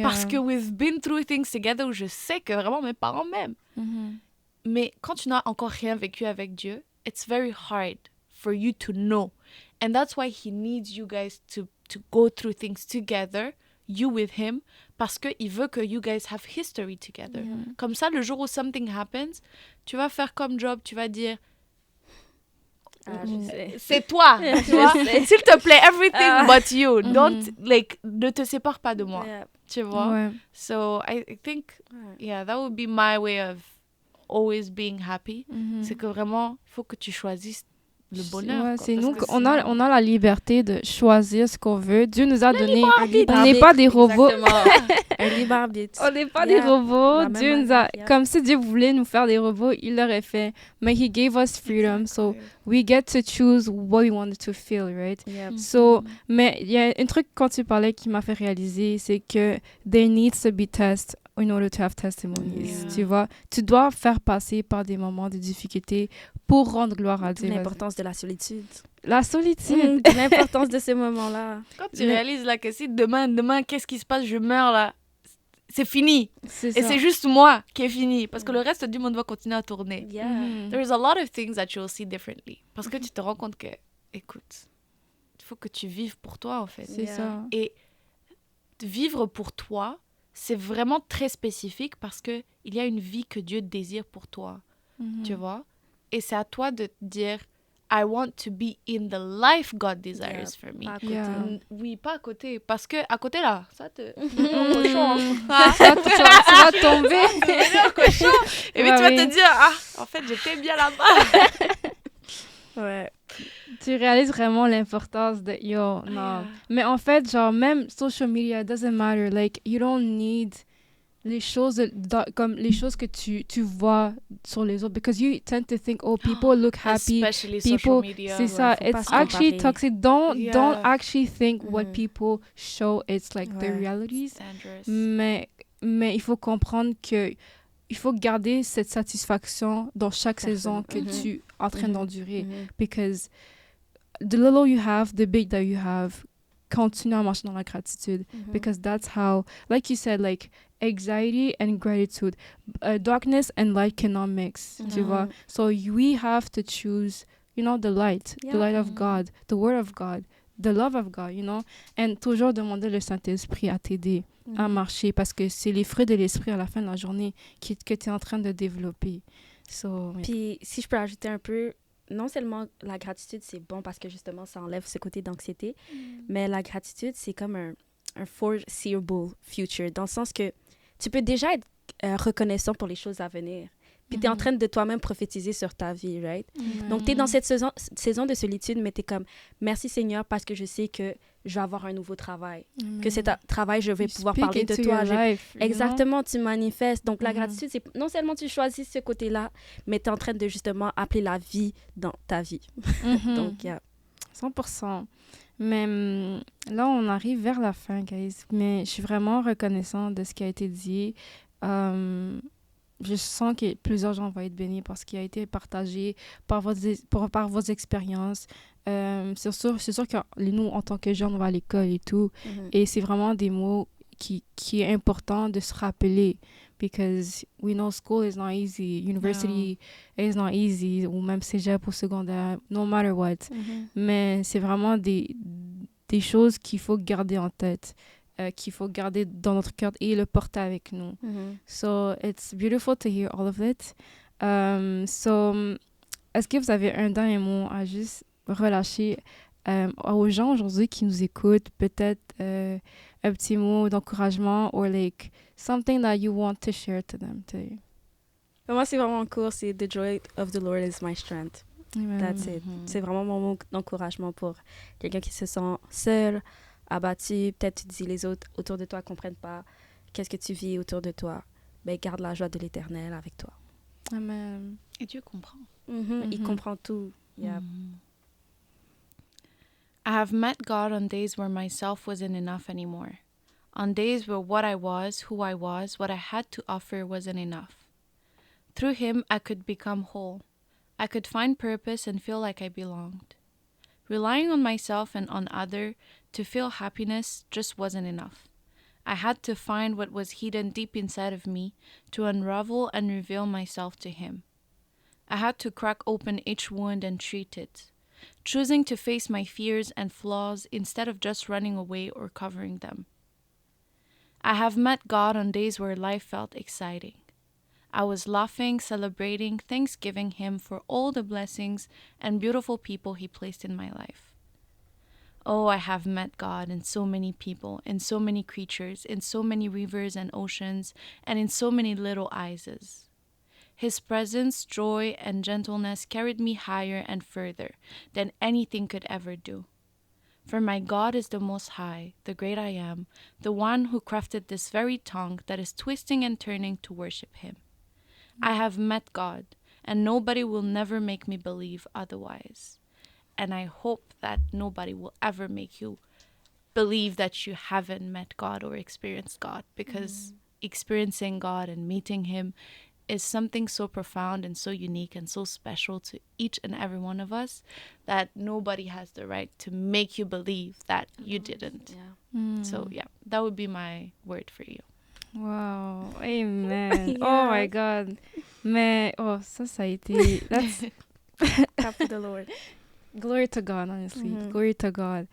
Parce que we've been through things together où je sais que vraiment mes parents m'aiment. Mais quand tu n'as encore rien vécu avec Dieu, it's very hard for you to know. And that's why he needs you guys to go through things together, you with him, parce qu'il veut que you guys have history together. Comme ça, le jour où something happens, tu vas faire comme Job, tu vas dire c'est toi, tu vois? S'il te plaît, everything but you. Don't, ne te sépare pas de moi, tu vois? So I think, that would be my way of always being happy. C'est que vraiment, il faut que tu choisisses le bonheur. C'est nous, on a la liberté de choisir ce qu'on veut. Dieu nous a donné. On n'est pas des robots. Un libre arbitre. On n'est pas des robots. Dieu nous a, comme si Dieu voulait nous faire des robots, il l'aurait fait. Mais he gave us freedom, so we get to choose what we want to feel, right? So, mais il y a un truc quand tu parlais qui m'a fait réaliser, c'est que there needs to be tests in order to have testimonies, tu vois. Tu dois faire passer par des moments de difficulté pour rendre gloire à Dieu. L'importance de la solitude. La solitude. L'importance de ces moments-là. Quand tu réalises là que si demain, qu'est-ce qui se passe, je meurs là, c'est fini. C'est juste moi qui est fini. Parce que le reste du monde va continuer à tourner. There's a lot of things that you'll see differently. Parce que tu te rends compte que, écoute, il faut que tu vives pour toi en fait. C'est ça. Et vivre pour toi, c'est vraiment très spécifique parce qu'il y a une vie que Dieu désire pour toi, tu vois? Et c'est à toi de te dire, I want to be in the life God desires for me. Pas à côté. Oui, pas à côté. Parce que à côté là, ça te... Tu vas tomber. Et puis tu vas te dire, en fait, j'étais bien là-bas. Tu réalises vraiment l'importance de non. Mais en fait, genre, même social media, it doesn't matter. Like, you don't need les choses comme les choses que tu vois sur les autres, because you tend to think, oh, people look happy, especially people, social media. c'est ça, it's actually toxic. Don't actually think what people show, it's like the realities. Mais il faut comprendre que il faut garder cette satisfaction dans chaque saison que tu es en train d'endurer, because the little you have, the big that you have, continue à marcher dans la gratitude, because that's how, like you said, like anxiety and gratitude, darkness and light cannot mix, tu vois. So we have to choose, you know, the light of God, the word of God, the love of God, you know, and toujours demander le Saint-Esprit à t'aider à marcher, parce que c'est les fruits de l'esprit à la fin de la journée que tu es en train de développer. Puis si je peux ajouter un peu, non seulement la gratitude, c'est bon parce que justement, ça enlève ce côté d'anxiété, mais la gratitude, c'est comme un foreseeable future, dans le sens que tu peux déjà être reconnaissant pour les choses à venir. Puis tu es en train de toi-même prophétiser sur ta vie, right? Donc, tu es dans cette saison de solitude, mais tu es comme, merci Seigneur, parce que je sais que je vais avoir un nouveau travail. Que cet travail, je vais pouvoir parler de toi. Exactement, tu manifestes. Donc, la gratitude, c'est non seulement tu choisis ce côté-là, mais tu es en train de justement appeler la vie dans ta vie. Donc, 100%. Mais là, on arrive vers la fin, guys. Mais je suis vraiment reconnaissante de ce qui a été dit. Je sens que plusieurs gens vont être bénis parce qu'il a été partagé par vos expériences. C'est sûr que nous, en tant que jeunes, on va à l'école et tout. Et c'est vraiment des mots qui est important de se rappeler. Because we know school is not easy. University is not easy. Ou même cégep ou secondaire, no matter what. Mais c'est vraiment des choses qu'il faut garder en tête. Qu'il faut garder dans notre cœur et le porter avec nous. So, it's beautiful to hear all of it. Est-ce que vous avez un dernier mot à juste relâcher aux gens aujourd'hui qui nous écoutent? Peut-être un petit mot d'encouragement or like something that you want to share to them too. Pour moi, c'est vraiment court. C'est « The joy of the Lord is my strength ». That's it. C'est vraiment mon mot d'encouragement pour quelqu'un qui se sent seul, abattu, peut-être tu dis les autres autour de toi ne comprennent pas qu'est-ce que tu vis autour de toi, ben garde la joie de l'Éternel avec toi. Amen. Et Dieu comprend. Il comprend tout. Yeah. I have met God on days where myself wasn't enough anymore. On days where what I was, who I was, what I had to offer wasn't enough. Through Him, I could become whole. I could find purpose and feel like I belonged. Relying on myself and on others to feel happiness just wasn't enough. I had to find what was hidden deep inside of me to unravel and reveal myself to Him. I had to crack open each wound and treat it, choosing to face my fears and flaws instead of just running away or covering them. I have met God on days where life felt exciting. I was laughing, celebrating, thanksgiving Him for all the blessings and beautiful people He placed in my life. Oh, I have met God in so many people, in so many creatures, in so many rivers and oceans, and in so many little eyes. His presence, joy, and gentleness carried me higher and further than anything could ever do. For my God is the Most High, the great I Am, the one who crafted this very tongue that is twisting and turning to worship Him. I have met God, and nobody will never make me believe otherwise. And I hope that nobody will ever make you believe that you haven't met God or experienced God, because experiencing God and meeting Him is something so profound and so unique and so special to each and every one of us that nobody has the right to make you believe that you didn't. Yeah. So yeah, that would be my word for you. Wow, amen. Oh my God. Mais, ça a été... That's... Clap for the Lord. Glory to God, honestly. Glory to God.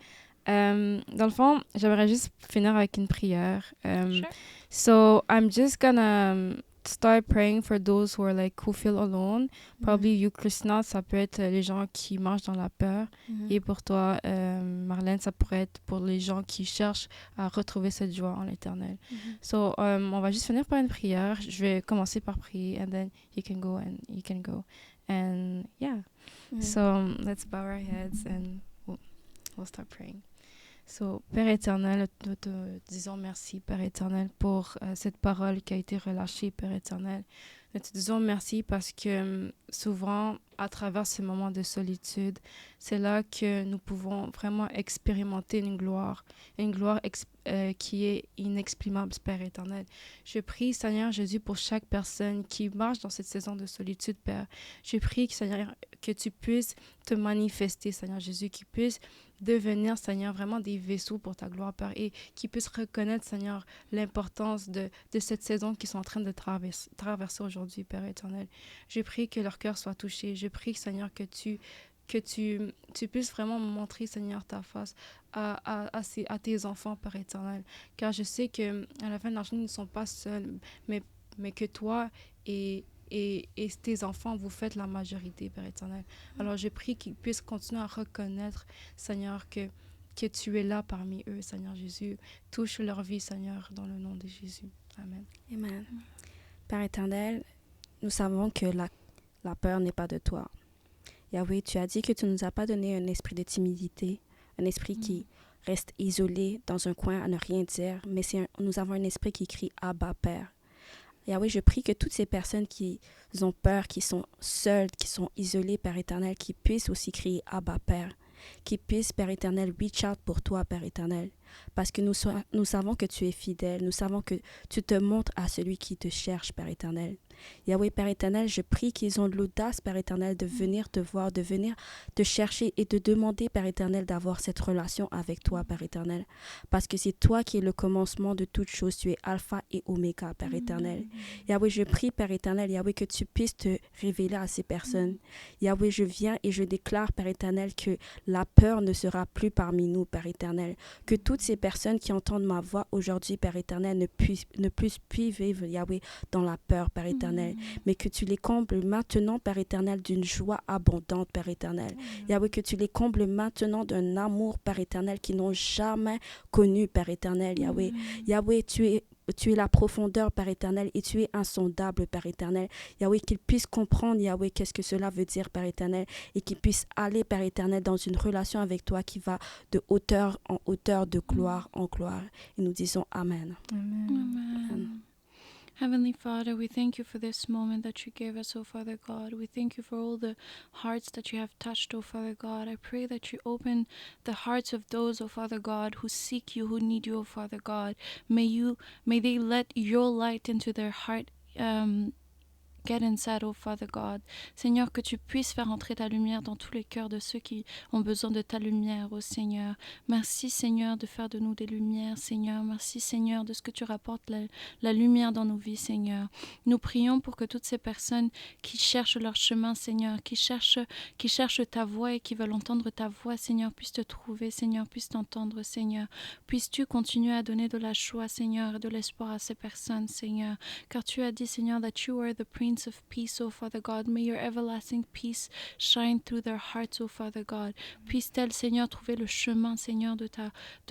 Dans le fond, j'aimerais juste finir avec une prière. Sure. So, I'm just gonna start praying for those who are like, who feel alone. Probably you, Christina, ça peut être les gens qui marchent dans la peur. Et pour toi, Marlène, ça pourrait être pour les gens qui cherchent à retrouver cette joie en l'Éternel. So, on va juste finir par une prière. Je vais commencer par prier, and then you can go and you can go. And yeah. So, let's bow our heads and we'll start praying. So, Père éternel, nous te disons merci, Père éternel, pour cette parole qui a été relâchée, Père éternel. Nous te disons merci parce que souvent, à travers ces moments de solitude, c'est là que nous pouvons vraiment expérimenter une gloire qui est inexprimable, Père éternel. Je prie, Seigneur Jésus, pour chaque personne qui marche dans cette saison de solitude, Père. Je prie, Seigneur, que tu puisses te manifester, Seigneur Jésus, qui puisse devenir, Seigneur, vraiment des vaisseaux pour ta gloire, Père, et qui puissent reconnaître, Seigneur, l'importance de cette saison qu'ils sont en train de traverser aujourd'hui, Père éternel. Je prie que leur cœur soit touché. Je prie, Seigneur, que tu puisses vraiment montrer, Seigneur, ta face à tes enfants, Père éternel. Car je sais qu'à la fin de la journée, ils ne sont pas seuls, mais que toi et tes enfants, vous faites la majorité, Père éternel. Alors, je prie qu'ils puissent continuer à reconnaître, Seigneur, que tu es là parmi eux, Seigneur Jésus. Touche leur vie, Seigneur, dans le nom de Jésus. Amen. Amen. Père éternel, nous savons que la peur n'est pas de toi. Yahweh, tu as dit que tu ne nous as pas donné un esprit de timidité, un esprit qui reste isolé dans un coin à ne rien dire, mais nous avons un esprit qui crie « Abba, Père ». Yahweh, je prie que toutes ces personnes qui ont peur, qui sont seules, qui sont isolées, Père éternel, qui puissent aussi crier « Abba, Père ». Qui puissent, Père éternel, reach out pour toi, Père éternel. Parce que nous savons que tu es fidèle. Nous savons que tu te montres à celui qui te cherche, Père éternel. Yahweh, Père éternel, je prie qu'ils ont l'audace, Père éternel, de venir te voir, de venir te chercher et de demander, Père éternel, d'avoir cette relation avec toi, Père éternel. Parce que c'est toi qui es le commencement de toutes choses. Tu es Alpha et Oméga, Père éternel. Yahweh, je prie, Père éternel, Yahweh, que tu puisses te révéler à ces personnes. Yahweh, je viens et je déclare, Père éternel, que la peur ne sera plus parmi nous, Père éternel. Que toutes ces personnes qui entendent ma voix aujourd'hui, Père éternel, ne puissent plus vivre, Yahweh, dans la peur, Père éternel. Mais que tu les combles maintenant, Père éternel, d'une joie abondante, Père éternel. Yahweh, que tu les combles maintenant d'un amour, Père éternel, qu'ils n'ont jamais connu, Père éternel, Yahweh. Yahweh, tu es la profondeur, Père éternel, et tu es insondable, Père éternel. Yahweh, qu'ils puissent comprendre, Yahweh, qu'est-ce que cela veut dire, Père éternel, et qu'ils puissent aller, Père éternel, dans une relation avec toi qui va de hauteur en hauteur, de gloire en gloire. Et nous disons Amen. Amen. Amen. Heavenly Father, we thank you for this moment that you gave us, oh Father God. We thank you for all the hearts that you have touched, oh Father God. I pray that you open the hearts of those, oh Father God, who seek you, who need you, oh Father God. May they let your light into their heart get inside, oh Father God. Seigneur, que tu puisses faire entrer ta lumière dans tous les cœurs de ceux qui ont besoin de ta lumière, oh Seigneur. Merci, Seigneur, de faire de nous des lumières, Seigneur. Merci, Seigneur, de ce que tu rapportes la lumière dans nos vies, Seigneur. Nous prions pour que toutes ces personnes qui cherchent leur chemin, Seigneur, qui cherchent ta voix et qui veulent entendre ta voix, Seigneur, puissent te trouver, Seigneur, puissent t'entendre, Seigneur. Puisses-tu continuer à donner de la joie, Seigneur, et de l'espoir à ces personnes, Seigneur. Car tu as dit, Seigneur, that you are the Prince of Peace, O Father God. May your everlasting peace shine through their hearts, O Father God. Puisse-t-elle, Seigneur, trouver le chemin, Seigneur, de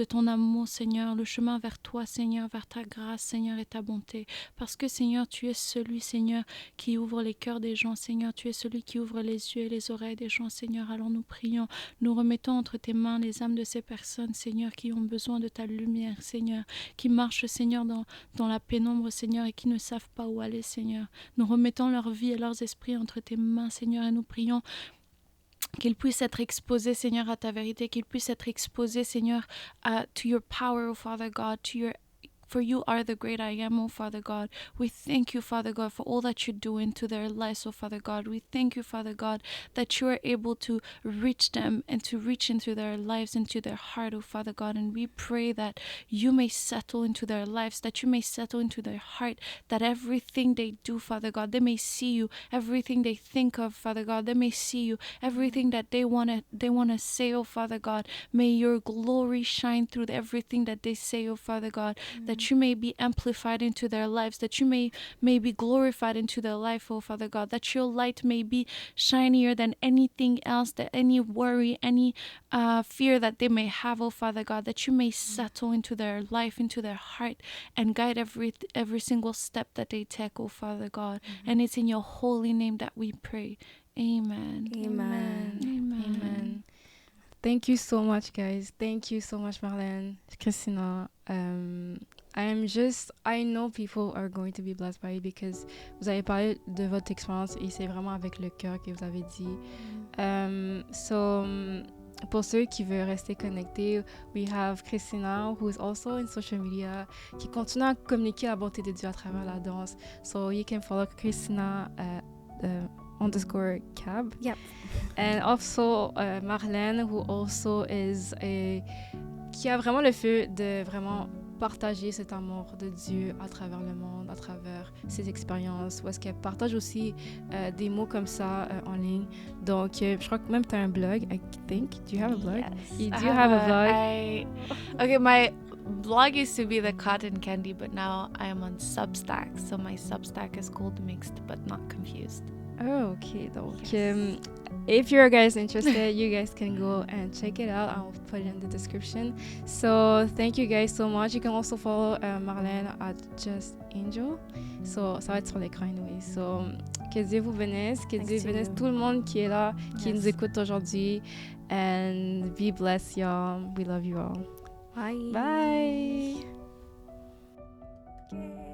ton amour, Seigneur, le chemin vers toi, Seigneur, vers ta grâce, Seigneur, et ta bonté. Parce que, Seigneur, tu es celui, Seigneur, qui ouvre les cœurs des gens, Seigneur. Tu es celui qui ouvre les yeux et les oreilles des gens, Seigneur. Alors nous prions, nous remettons entre tes mains les âmes de ces personnes, Seigneur, qui ont besoin de ta lumière, Seigneur, qui marchent, Seigneur, dans la pénombre, Seigneur, et qui ne savent pas où aller, Seigneur. Nous remettons leur vie et leurs esprits entre tes mains, Seigneur, et nous prions qu'ils puissent être exposés, Seigneur, à ta vérité, qu'ils puissent être exposés, Seigneur, to your power, oh Father God, for you are the great I am, oh Father God. We thank you, Father God, for all that you do into their lives, oh Father God. We thank you, Father God, that you are able to reach them and to reach into their lives, into their heart, oh Father God. And we pray that you may settle into their lives, that you may settle into their heart, that everything they do, Father God, they may see you, everything they think of, Father God, they may see you, everything that they wanna say, oh Father God. May your glory shine through everything that they say, oh Father God, that you may be amplified into their lives, that you may be glorified into their life, oh Father God, that your light may be shinier than anything else, that any worry, any fear that they may have, oh Father God, that you may settle into their life, into their heart, and guide every single step that they take, oh Father God. And it's in your holy name that we pray. Amen. Amen. Amen. Amen. Thank you so much, guys. Thank you so much, Marlène, Christina. I know people are going to be blessed by it because vous avez parlé de votre expérience et c'est vraiment avec le cœur que vous avez dit. Pour ceux qui veulent rester connectés, we have Christina, who is also in social media, qui continue à communiquer la bonté de Dieu à travers la danse. So you can follow Christina _cab. Yep. And also Marlène, who also qui a vraiment le feu de vraiment partager cet amour de Dieu à travers le monde, à travers ses expériences, où est-ce qu'elle partage aussi des mots comme ça en ligne. Donc, je crois que même tu as un blog, I think. Do you have a blog? Yes. You do have a blog? Okay, my blog used to be the Cotton Candy, but now I am on Substack. So my Substack is called Mixed But Not Confused. Oh, okay. Donc, if you're guys interested, you guys can go and check it out. I'll put it in the description. So thank you guys so much. You can also follow Marlène at Just Angel. So ça va être sur l'écran anyway. So que Dieu vous bénisse, que Dieu bénisse tout le monde qui est là, qui nous écoute aujourd'hui. And be blessed, y'all. We love you all. Bye. Bye. Okay.